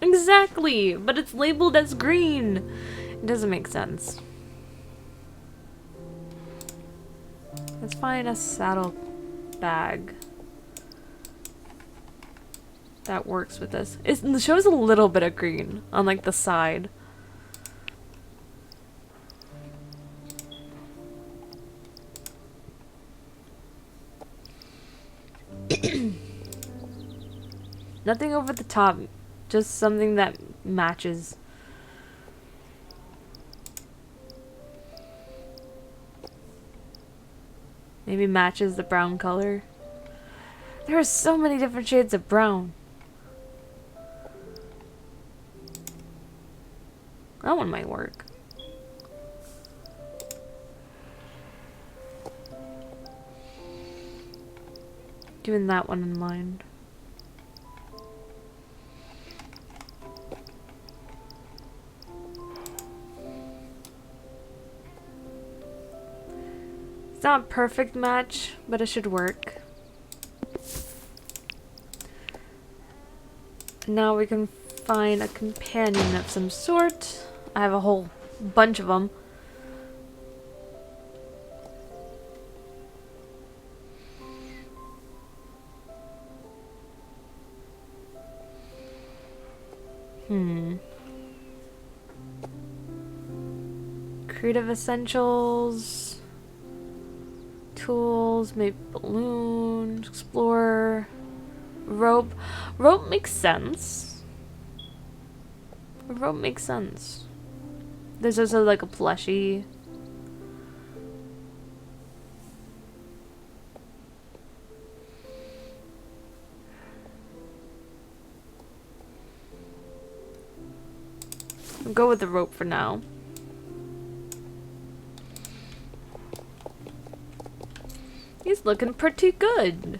Exactly, but it's labeled as green. It doesn't make sense. Let's find a saddle bag that works with this. It shows a little bit of green on like the side. Nothing over the top, just something that matches. Maybe matches the brown color. There are so many different shades of brown. That one might work. Keeping that one in mind. It's not a perfect match, but it should work. Now we can find a companion of some sort. I have a whole bunch of them. Creative essentials. Tools, maybe balloon, explorer, rope. Rope makes sense. Rope makes sense. There's also like a plushie. I'll go with the rope for now. He's looking pretty good.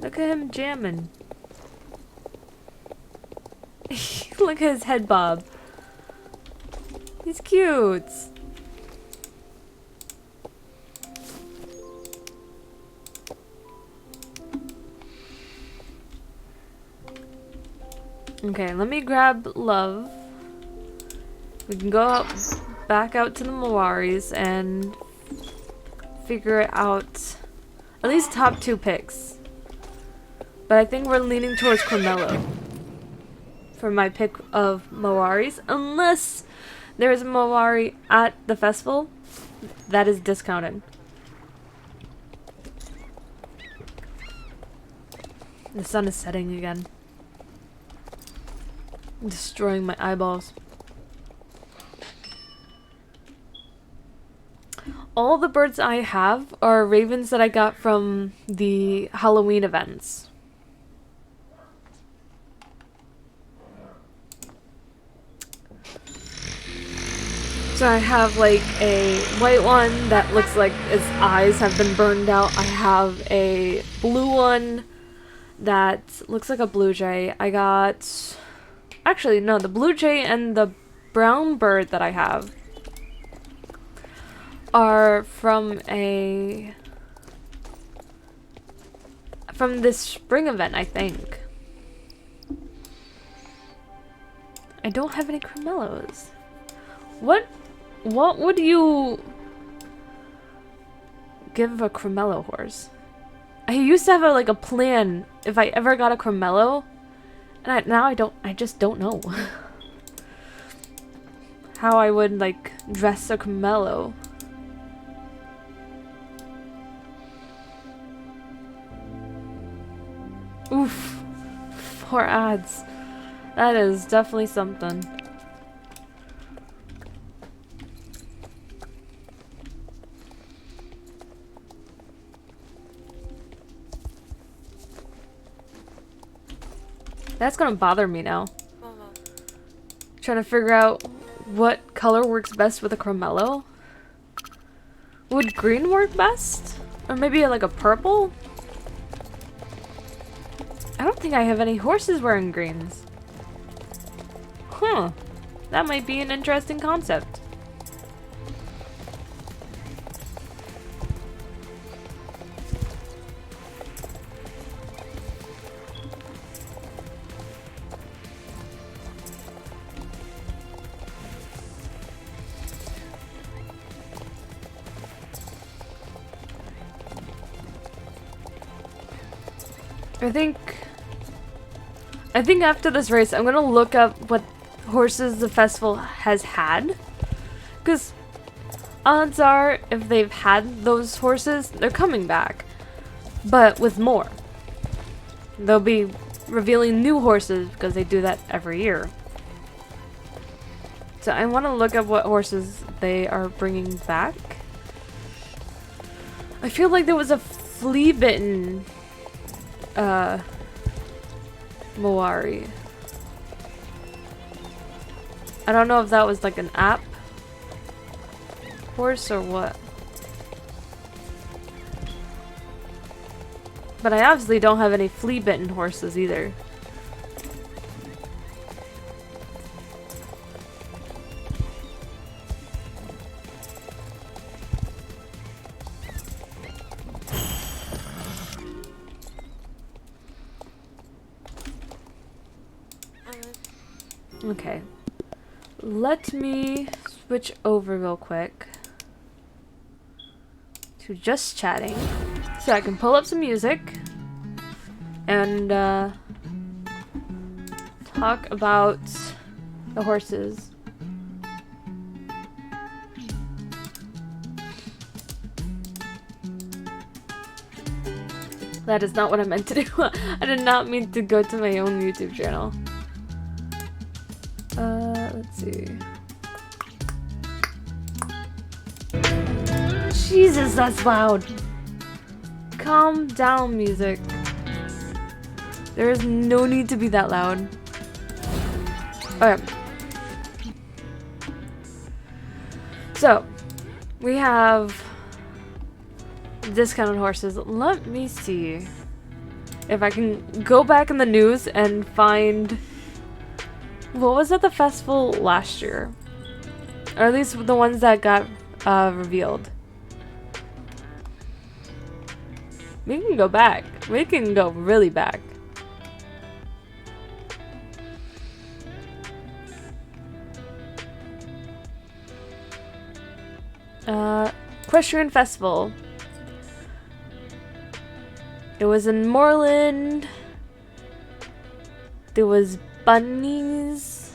Look at him jamming. Look at his head bob. He's cute. Okay, let me grab Love. We can go back out to the Mawaris and figure out at least top 2 picks. But I think we're leaning towards Cremello for my pick of Mawaris, unless there is a Mawari at the festival that is discounted. The sun is setting again. Destroying my eyeballs. All the birds I have are ravens that I got from the Halloween events. So I have like a white one that looks like its eyes have been burned out. I have a blue one that looks like a blue jay. I got... Actually, no, the blue jay and the brown bird that I have are from this spring event, I think. I don't have any Cremellos. What would you give a Cremello horse? I used to have like a plan if I ever got a Cremello, and now I just don't know how I would like dress a Cremello. Oof. 4 ads. That is definitely something. That's gonna bother me now. Trying to figure out what color works best with a Cremello. Would green work best? Or maybe like a purple? I don't think I have any horses wearing greens. Huh. That might be an interesting concept. I think after this race, I'm gonna look up what horses the festival has had. Because odds are, if they've had those horses, they're coming back. But with more. They'll be revealing new horses because they do that every year. So I want to look up what horses they are bringing back. I feel like there was a flea-bitten Moari. I don't know if that was like an app horse or what. But I obviously don't have any flea-bitten horses either. Okay. Let me switch over real quick to just chatting so I can pull up some music and talk about the horses. That is not what I meant to do. I did not mean to go to my own YouTube channel. Let's see. Jesus, that's loud. Calm down, music. There is no need to be that loud. Okay. So, we have discounted horses. Let me see if I can go back in the news and find what was at the festival last year, or at least the ones that got revealed. We can go back. We can go really back. Equestrian Festival. It was in Moreland. There was bunnies.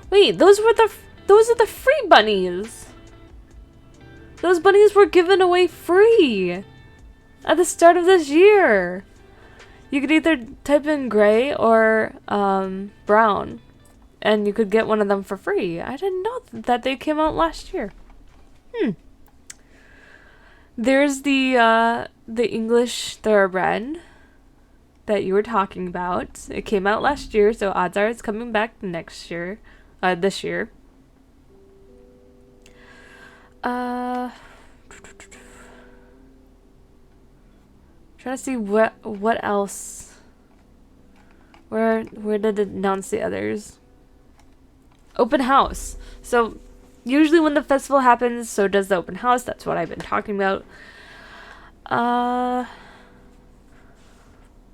Wait, those are the free bunnies. Those bunnies were given away free at the start of this year. You could either type in gray or brown, and you could get one of them for free. I didn't know that they came out last year. There's the English thoroughbred that you were talking about. It came out last year, so odds are it's coming back next year. This year. Trying to see what else. Where did it announce the others? Open house. So usually when the festival happens, so does the open house. That's what I've been talking about.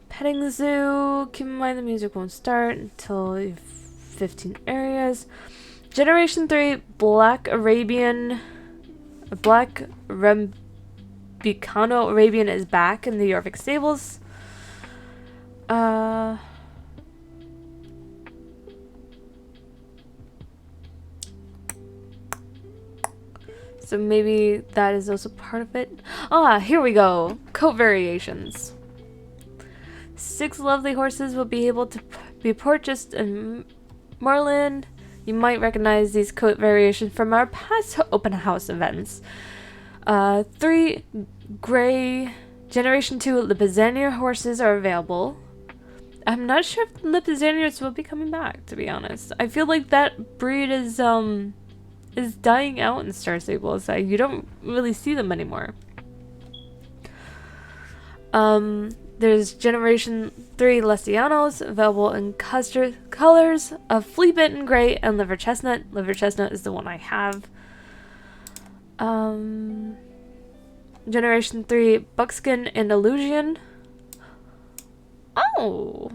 Petting zoo. Keep in mind the music won't start until you have 15 areas. Generation 3 Black Rambicano Arabian is back in the Jorvik stables. So maybe that is also part of it. Ah, here we go. Coat variations. 6 lovely horses will be able to be purchased in Moreland. You might recognize these coat variations from our past open house events. 3 gray Generation 2 Lipizzaner horses are available. I'm not sure if Lipizzaneers will be coming back, to be honest. I feel like that breed is dying out in Star Stables. You don't really see them anymore. There's Generation 3 Lestianos available in colors of Flea Bitten Gray and Liver Chestnut. Liver Chestnut is the one I have. Generation 3 Buckskin and Illusion. Oh!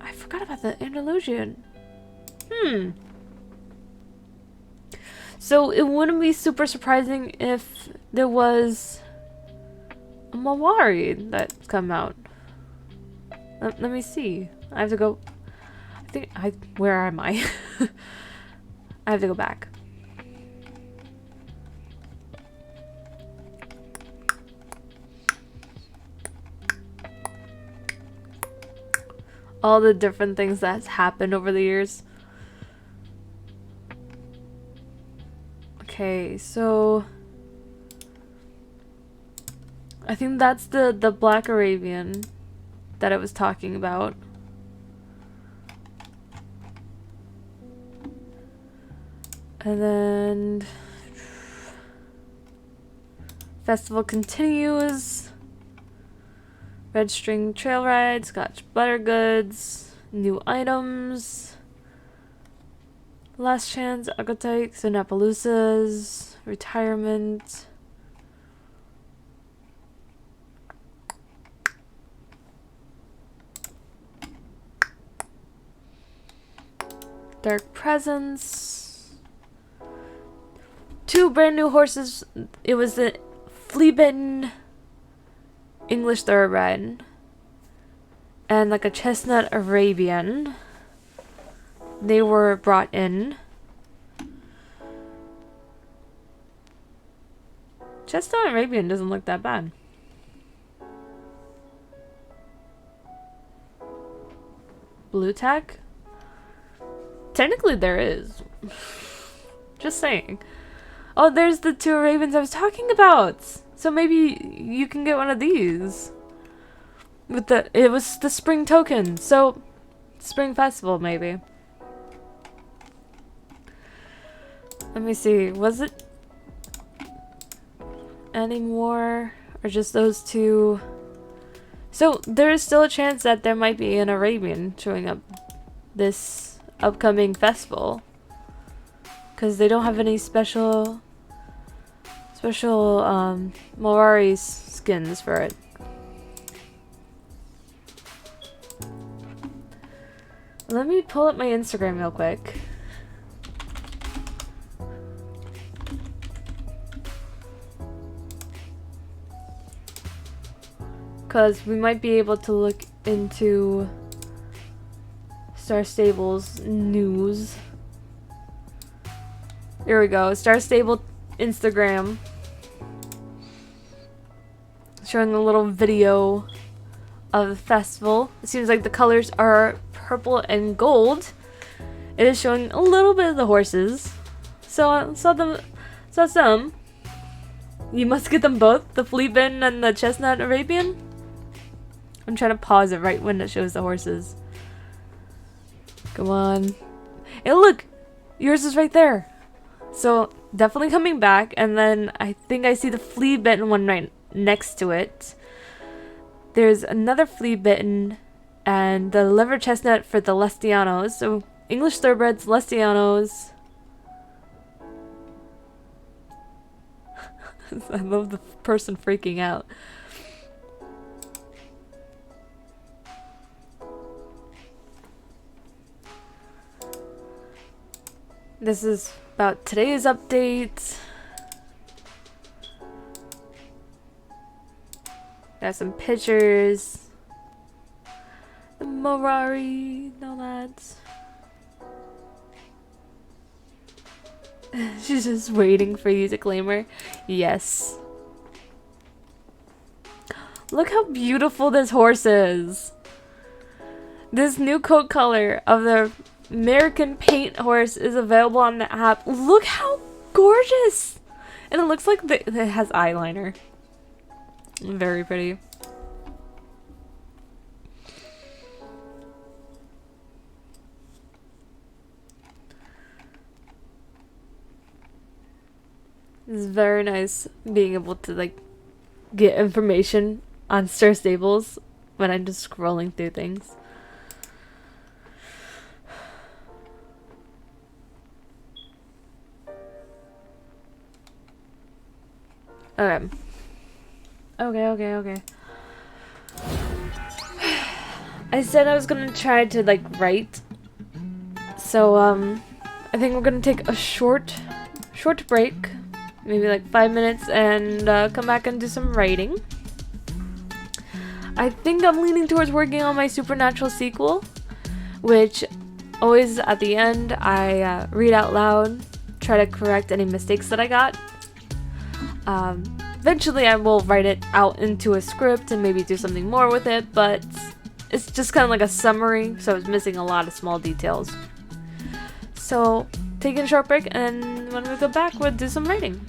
I forgot about the Andalusian. So it wouldn't be super surprising if there was a Mawari that's come out. Let me see. I have to go. Where am I? I have to go back. All the different things that's happened over the years. Okay, so I think that's the Black Arabian that I was talking about. And then festival continues. Red string trail ride, Scotch butter goods, new items, last chance, archetypes, and Appaloosas, retirement. Dark presence. 2 brand new horses. It was the flea-bitten English thoroughbred and like a chestnut Arabian. They were brought in. Chestnut Arabian doesn't look that bad. Blue tack? Technically there is. Just saying. Oh, there's the 2 Arabians I was talking about. So maybe you can get one of these. With it was the spring token. So spring festival maybe. Let me see. Was it any more or just those 2? So there is still a chance that there might be an Arabian showing up this upcoming festival. Because they don't have any special Moari's skins for it. Let me pull up my Instagram real quick. Because we might be able to look into Star Stable's news. Here we go. Star Stable Instagram. Showing a little video of the festival. It seems like the colors are purple and gold. It is showing a little bit of the horses. So I saw some. You must get them both, the flea-bitten and the chestnut Arabian. I'm trying to pause it right when it shows the horses. Come on. Hey, look! Yours is right there. So definitely coming back, and then I think I see the flea-bitten one right next to it. There's another flea-bitten and the liver chestnut for the Lestianos. So English thoroughbreds, Lestianos. I love the person freaking out. This is about today's update. Got some pictures. The Morari nomads. She's just waiting for you to claim her. Yes. Look how beautiful this horse is. This new coat color of the American paint horse is available on the app. Look how gorgeous! And it looks like it has eyeliner. Very pretty. It's very nice being able to like get information on Star Stables when I'm just scrolling through things. Okay. Okay. I said I was gonna try to like write. So I think we're gonna take a short break. Maybe like 5 minutes and come back and do some writing. I think I'm leaning towards working on my supernatural sequel, which always at the end I read out loud, try to correct any mistakes that I got. Eventually I will write it out into a script and maybe do something more with it, but it's just kind of like a summary, so it's missing a lot of small details. So, taking a short break, and when we go back, we'll do some writing.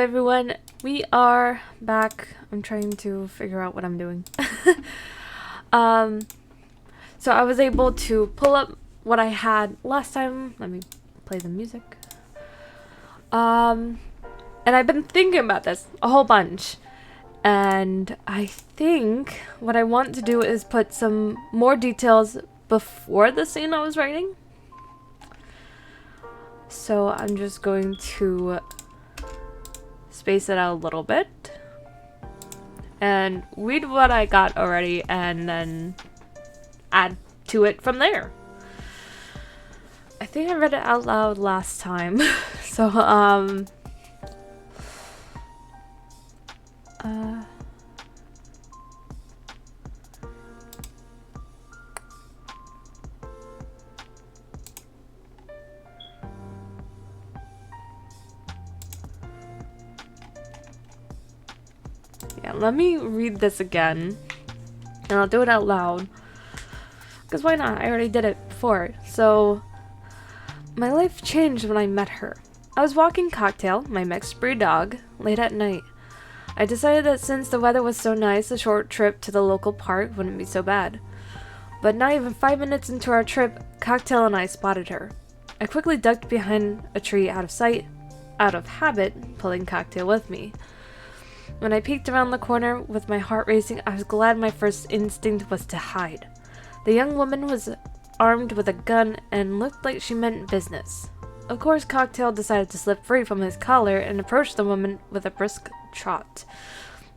everyone, we are back. I'm trying to figure out what I'm doing. So I was able to pull up what I had last time. Let me play the music. And I've been thinking about this a whole bunch. And I think what I want to do is put some more details before the scene I was writing. So I'm just going to space it out a little bit and read what I got already and then add to it from there. I think I read it out loud last time. So yeah, let me read this again, and I'll do it out loud. Because why not? I already did it before. So, my life changed when I met her. I was walking Cocktail, my mixed breed dog, late at night. I decided that since the weather was so nice, a short trip to the local park wouldn't be so bad. But not even 5 minutes into our trip, Cocktail and I spotted her. I quickly ducked behind a tree out of sight, out of habit, pulling Cocktail with me. When I peeked around the corner with my heart racing, I was glad my first instinct was to hide. The young woman was armed with a gun and looked like she meant business. Of course, Cocktail decided to slip free from his collar and approached the woman with a brisk trot.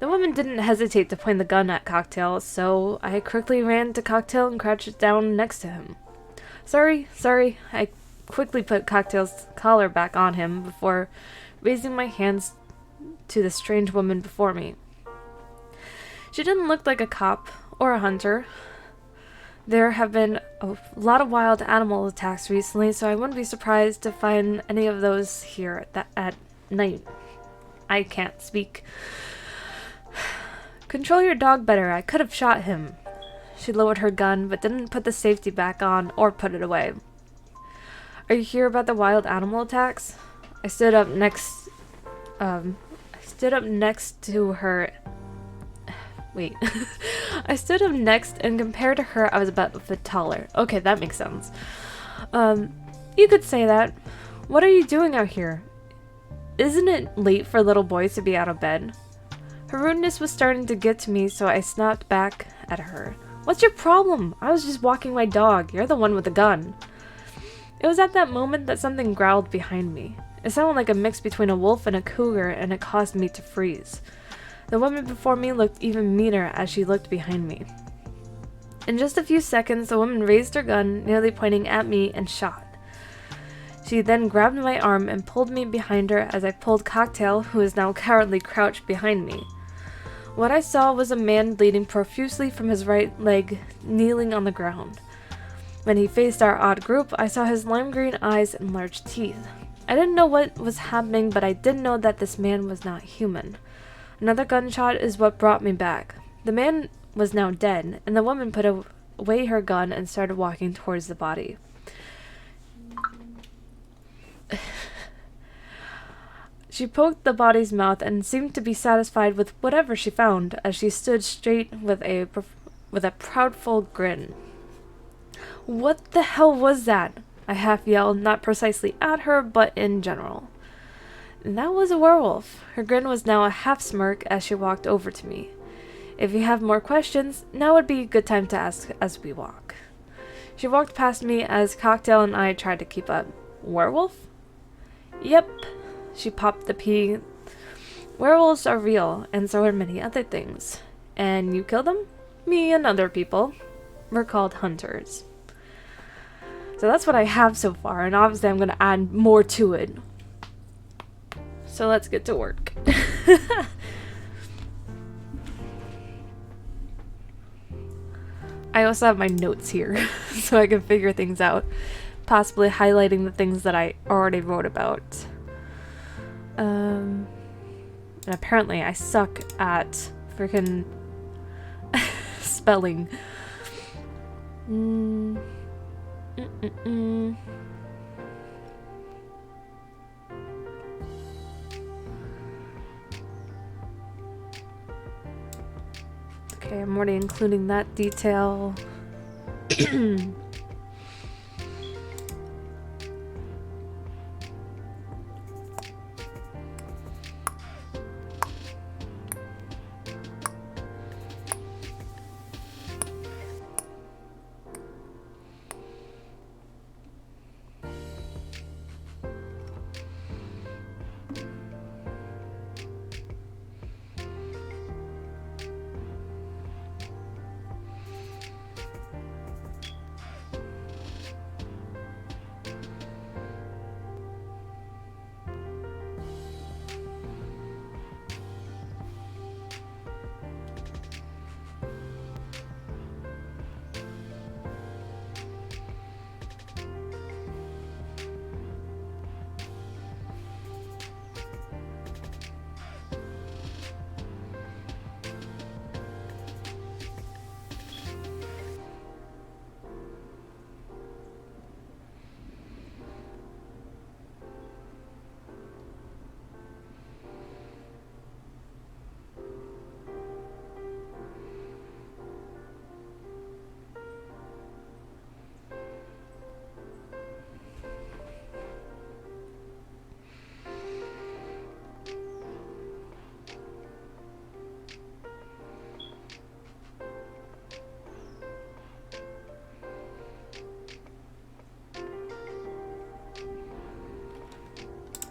The woman didn't hesitate to point the gun at Cocktail, so I quickly ran to Cocktail and crouched down next to him. Sorry. I quickly put Cocktail's collar back on him before raising my hands to the strange woman before me. She didn't look like a cop or a hunter. There have been a lot of wild animal attacks recently, so I wouldn't be surprised to find any of those here at night. I can't speak. Control your dog better. I could have shot him. She lowered her gun, but didn't put the safety back on or put it away. Are you here about the wild animal attacks? I stood up next to her. Wait. I stood up next, and compared to her, I was about a foot taller. Okay, that makes sense. You could say that. What are you doing out here? Isn't it late for little boys to be out of bed? Her rudeness was starting to get to me, so I snapped back at her. What's your problem? I was just walking my dog. You're the one with the gun. It was at that moment that something growled behind me. It sounded like a mix between a wolf and a cougar, and it caused me to freeze. The woman before me looked even meaner as she looked behind me. In just a few seconds, the woman raised her gun, nearly pointing at me, and shot. She then grabbed my arm and pulled me behind her as I pulled Cocktail, who is now cowardly crouched behind me. What I saw was a man bleeding profusely from his right leg, kneeling on the ground. When he faced our odd group, I saw his lime green eyes and large teeth. I didn't know what was happening, but I did know that this man was not human. Another gunshot is what brought me back. The man was now dead, and the woman put away her gun and started walking towards the body. She poked the body's mouth and seemed to be satisfied with whatever she found as she stood straight with a proudful grin. What the hell was that? I half yelled, not precisely at her, but in general. That was a werewolf. Her grin was now a half smirk as she walked over to me. If you have more questions, now would be a good time to ask as we walk. She walked past me as Cocktail and I tried to keep up. Werewolf? Yep. She popped the pea. Werewolves are real, and so are many other things. And you kill them? Me and other people. We're called hunters. So that's what I have so far, and obviously I'm going to add more to it. So let's get to work. I also have my notes here, so I can figure things out. Possibly highlighting the things that I already wrote about. And apparently I suck at freaking spelling. Okay, I'm already including that detail.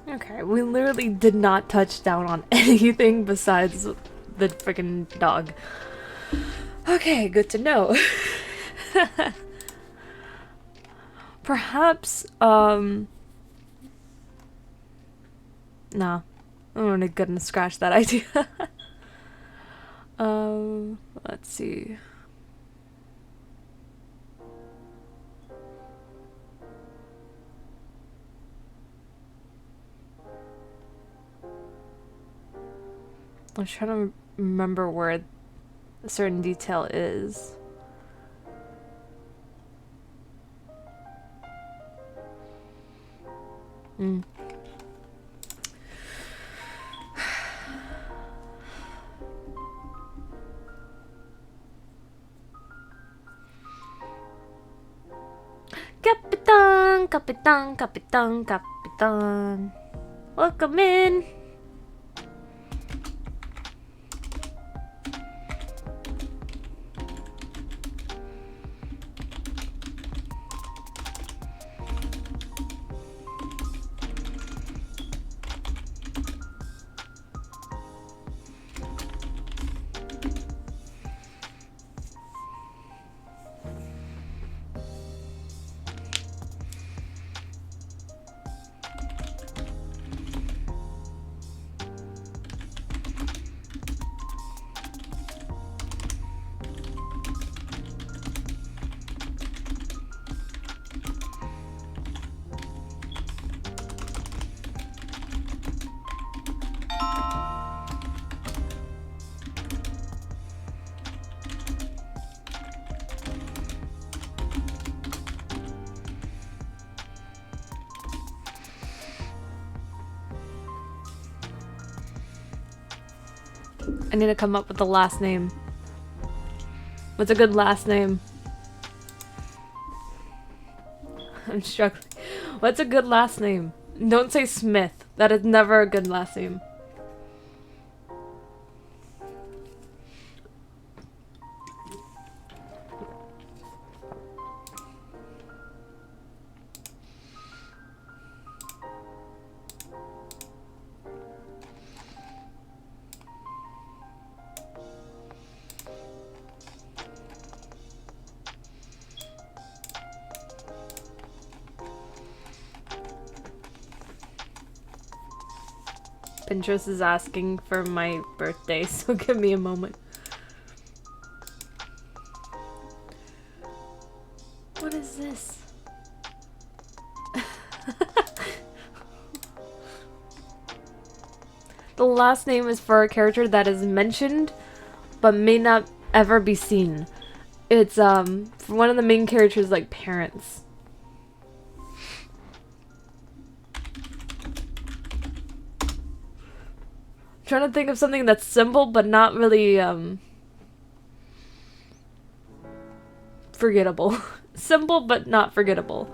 Okay, we literally did not touch down on anything besides the freaking dog. Okay, good to know. Perhaps, nah. I'm gonna scratch that idea. Let's see. I'm trying to remember where a certain detail is. Capitan, Capitan, Capitan, Capitan. Welcome in. I need to come up with the last name. What's a good last name? I'm struggling. What's a good last name? Don't say Smith. That is never a good last name. Pinterest is asking for my birthday, so give me a moment. What is this? The last name is for a character that is mentioned, but may not ever be seen. It's, for one of the main characters' like, parents. Trying to think of something that's simple but not really forgettable. Simple, but not forgettable.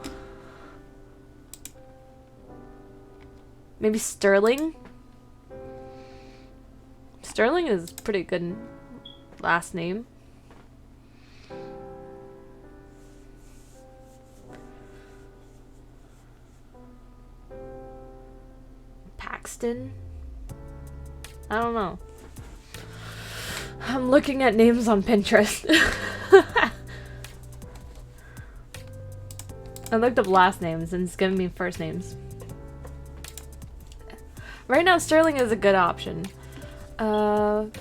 Maybe Sterling? Sterling is pretty good last name. Paxton? I don't know. I'm looking at names on Pinterest. I looked up last names and it's giving me first names. Right now, Sterling is a good option. But...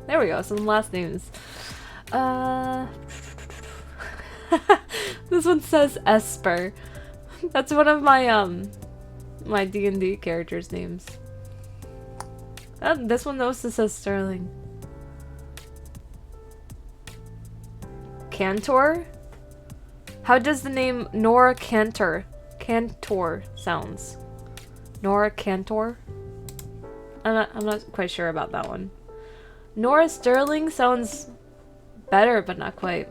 There we go, some last names. This one says Esper. That's one of my, my D&D characters' names. This one also says Sterling. Cantor? How does the name Nora Cantor sounds? Nora Cantor? I'm not quite sure about that one. Nora Sterling sounds better, but not quite.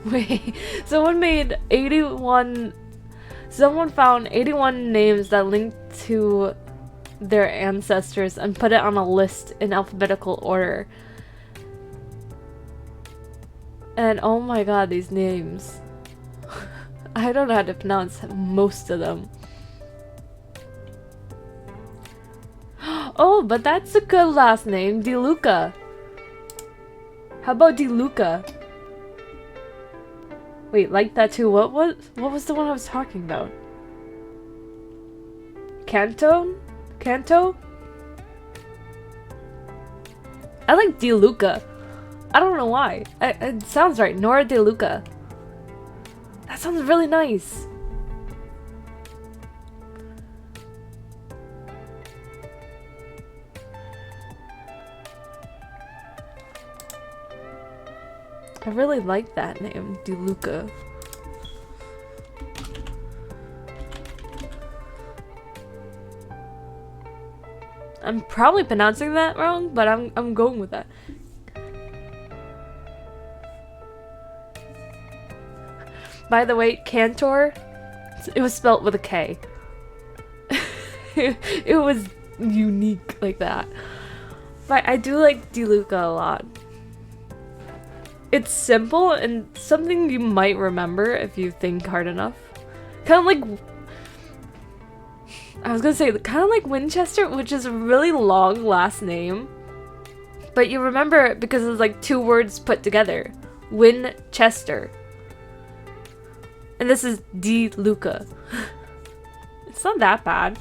Wait, someone found 81 names that linked to their ancestors and put it on a list in alphabetical order. And oh my god, these names. I don't know how to pronounce most of them. Oh, but that's a good last name, DeLuca. How about DeLuca? Wait, like that too. What was the one I was talking about? Canto? I like DeLuca. I don't know why. It sounds right. Nora DeLuca. That sounds really nice. I really like that name, DeLuca. I'm probably pronouncing that wrong, but I'm going with that. By the way, Cantor, it was spelt with a K. It was unique like that. But I do like DeLuca a lot. It's simple and something you might remember if you think hard enough. Kind of like... I was gonna say, kind of like Winchester, which is a really long last name. But you remember it because it's like two words put together. Winchester. And this is DeLuca. It's not that bad.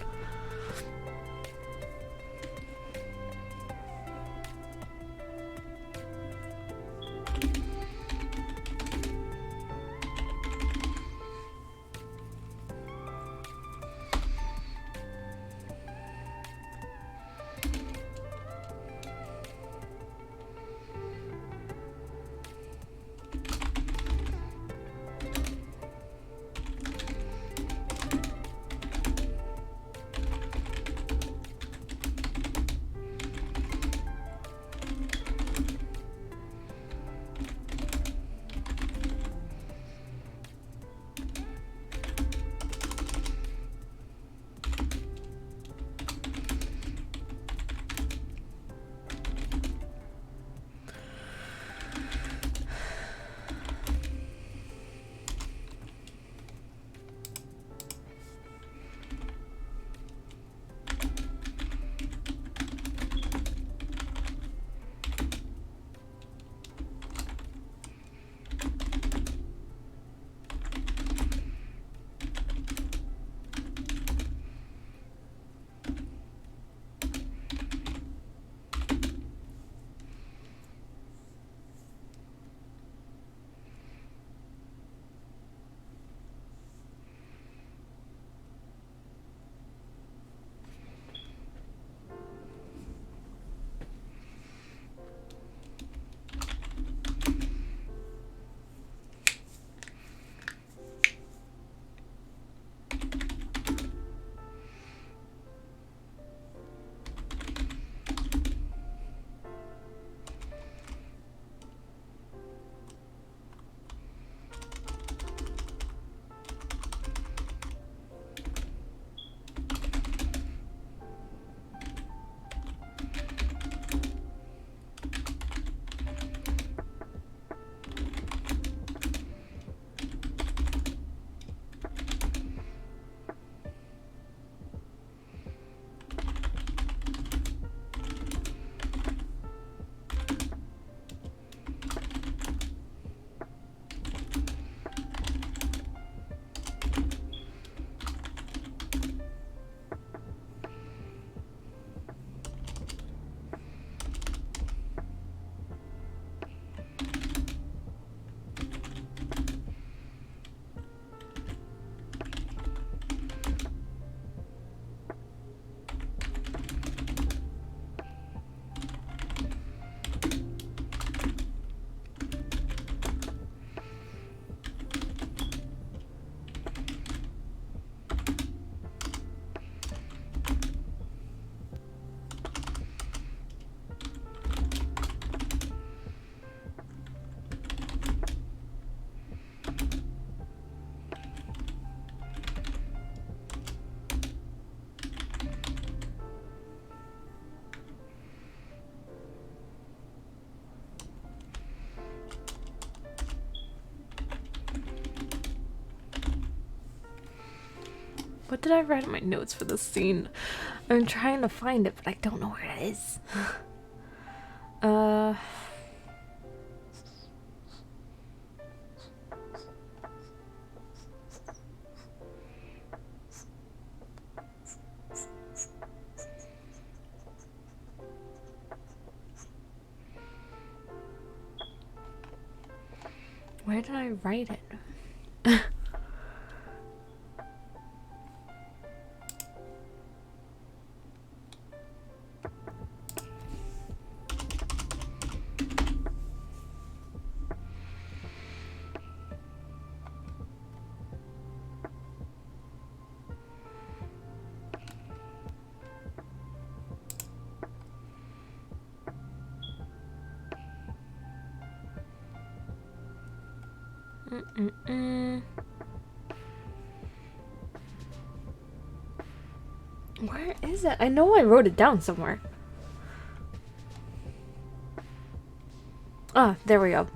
What did I write in my notes for this scene? I'm trying to find it, but I don't know where it is. Where did I write it? Where is it? I know I wrote it down somewhere. Ah, there we go.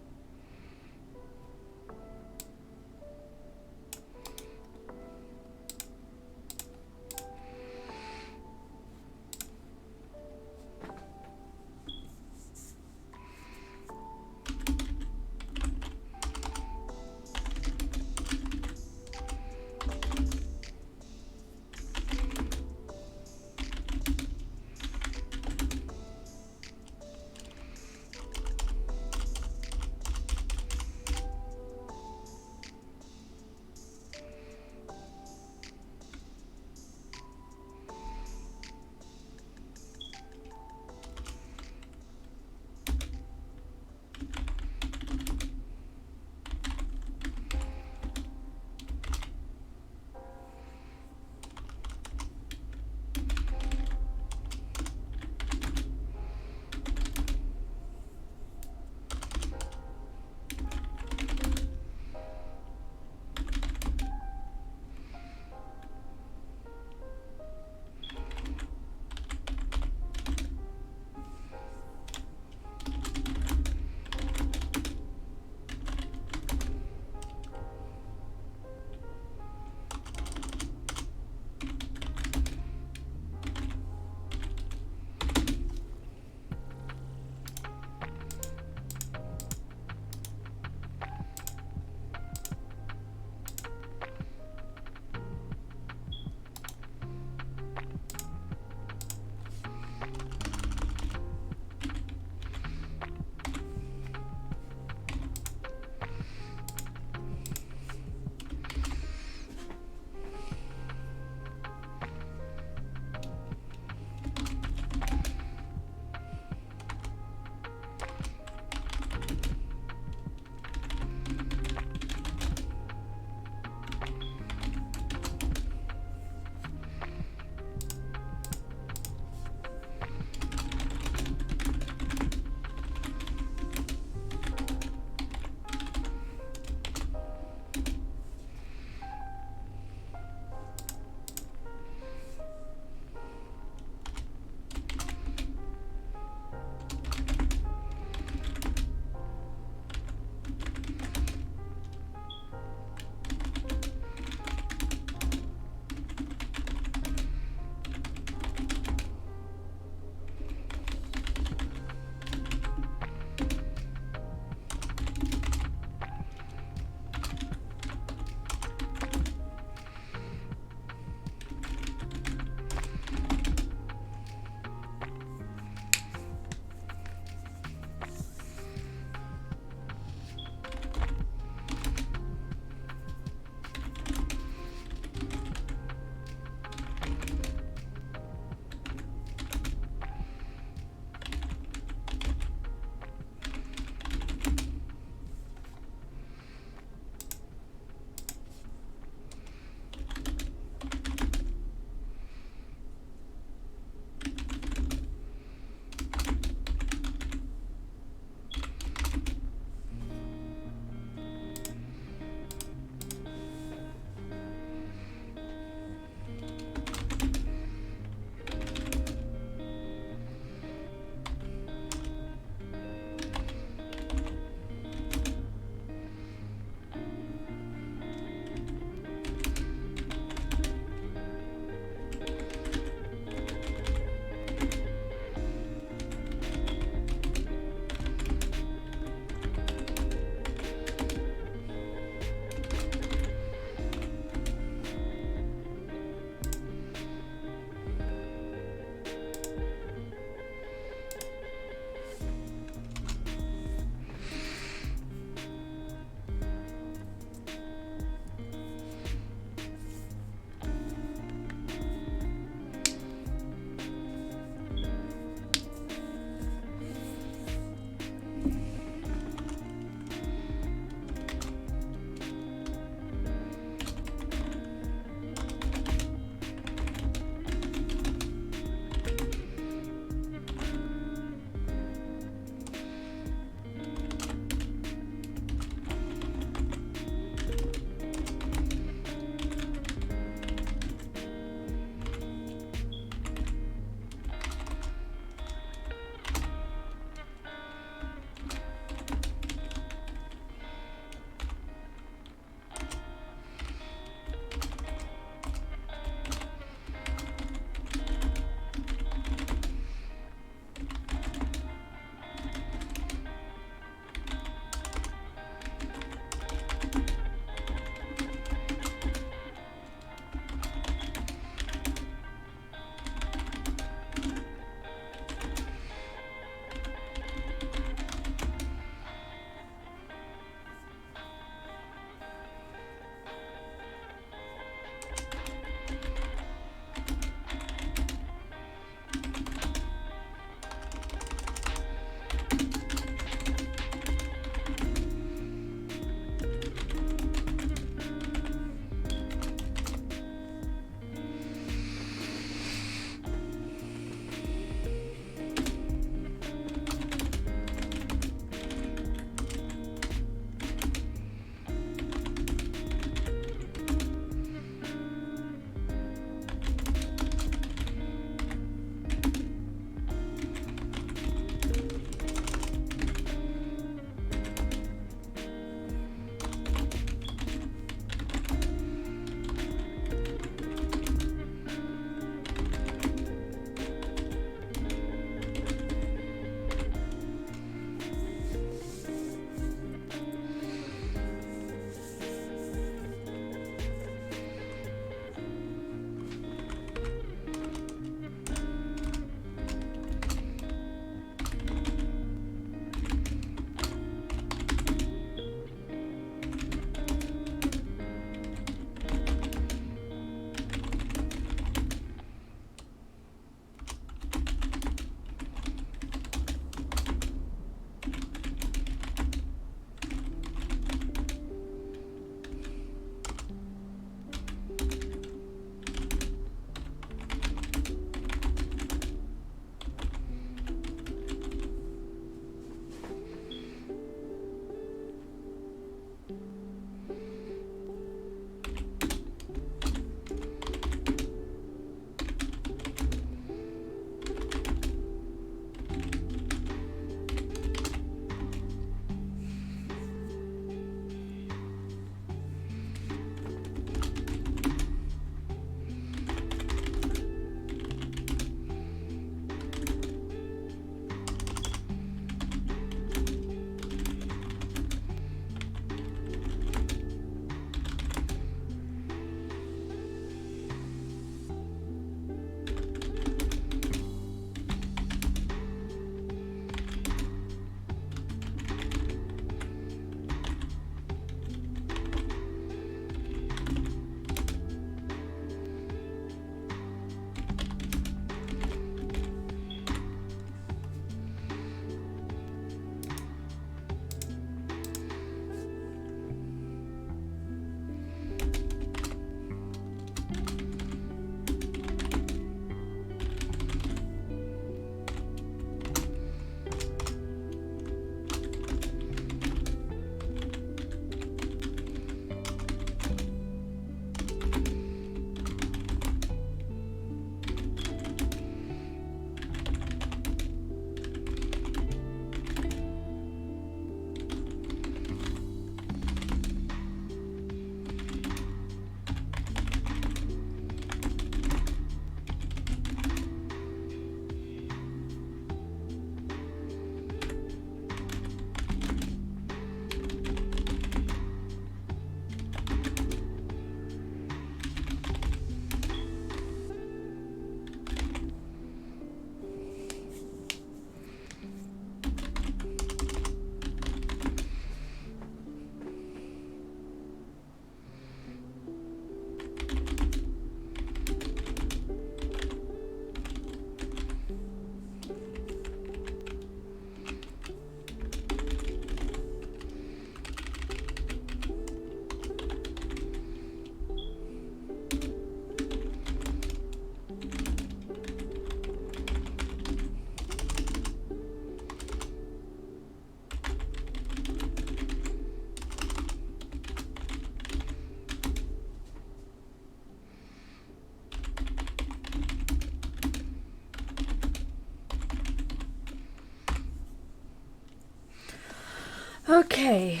Okay.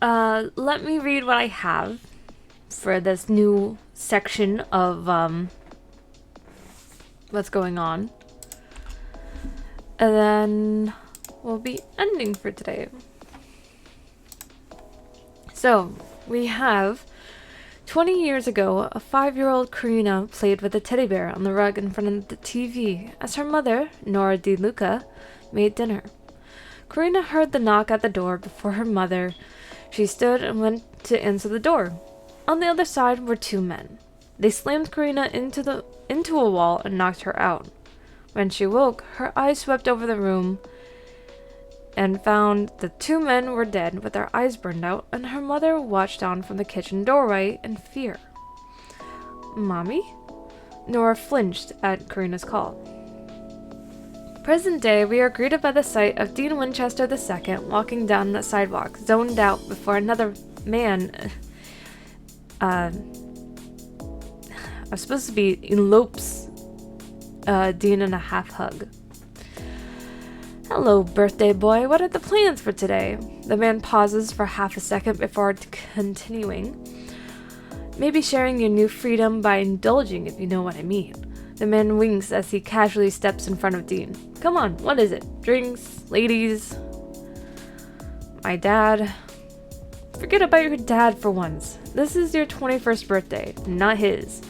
Let me read what I have for this new section of, what's going on. And then we'll be ending for today. So, we have 20 years ago, a 5-year-old Karina played with a teddy bear on the rug in front of the TV as her mother, Nora DeLuca, made dinner. Karina heard the knock at the door before her mother. She stood and went to answer the door. On the other side were 2 men. They slammed Karina into a wall and knocked her out. When she woke, her eyes swept over the room and found the 2 men were dead with their eyes burned out, and her mother watched on from the kitchen doorway in fear. "Mommy?" Nora flinched at Karina's call. Present day, we are greeted by the sight of Dean Winchester II walking down the sidewalk, zoned out before another man, I'm supposed to be elopes Dean in a half hug. "Hello, birthday boy. What are the plans for today?" The man pauses for half a second before continuing. "Maybe sharing your new freedom by indulging, if you know what I mean." The man winks as he casually steps in front of Dean. "Come on, what is it? Drinks? Ladies?" "My dad." "Forget about your dad for once. This is your 21st birthday, not his.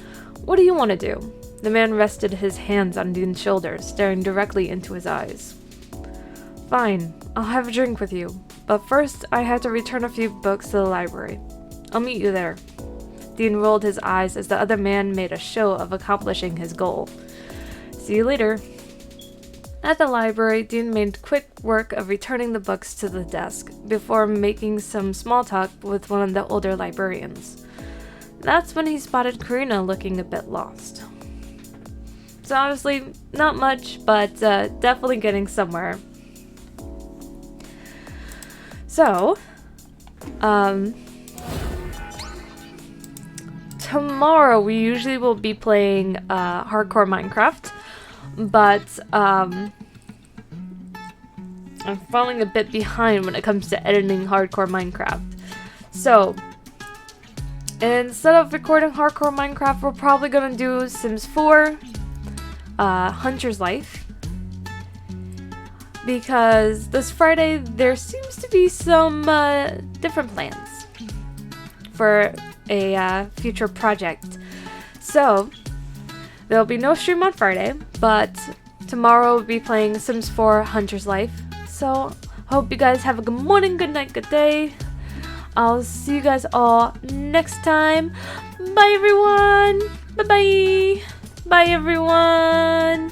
What do you want to do?" The man rested his hands on Dean's shoulders, staring directly into his eyes. "Fine, I'll have a drink with you. But first, I have to return a few books to the library. I'll meet you there." Dean rolled his eyes as the other man made a show of accomplishing his goal. "See you later." At the library, Dean made quick work of returning the books to the desk before making some small talk with one of the older librarians. That's when he spotted Karina looking a bit lost. So obviously, not much, but definitely getting somewhere. So, tomorrow we usually will be playing hardcore Minecraft, but I'm falling a bit behind when it comes to editing hardcore Minecraft. So, instead of recording hardcore Minecraft, we're probably gonna do Sims 4, Hunter's Life, because this Friday there seems to be some different plans for a future project. So there'll be no stream on Friday, but tomorrow we'll be playing Sims 4 Hunter's Life. So hope you guys have a good morning, good night, good day. I'll see you guys all next time. Bye everyone. Bye bye. Bye everyone.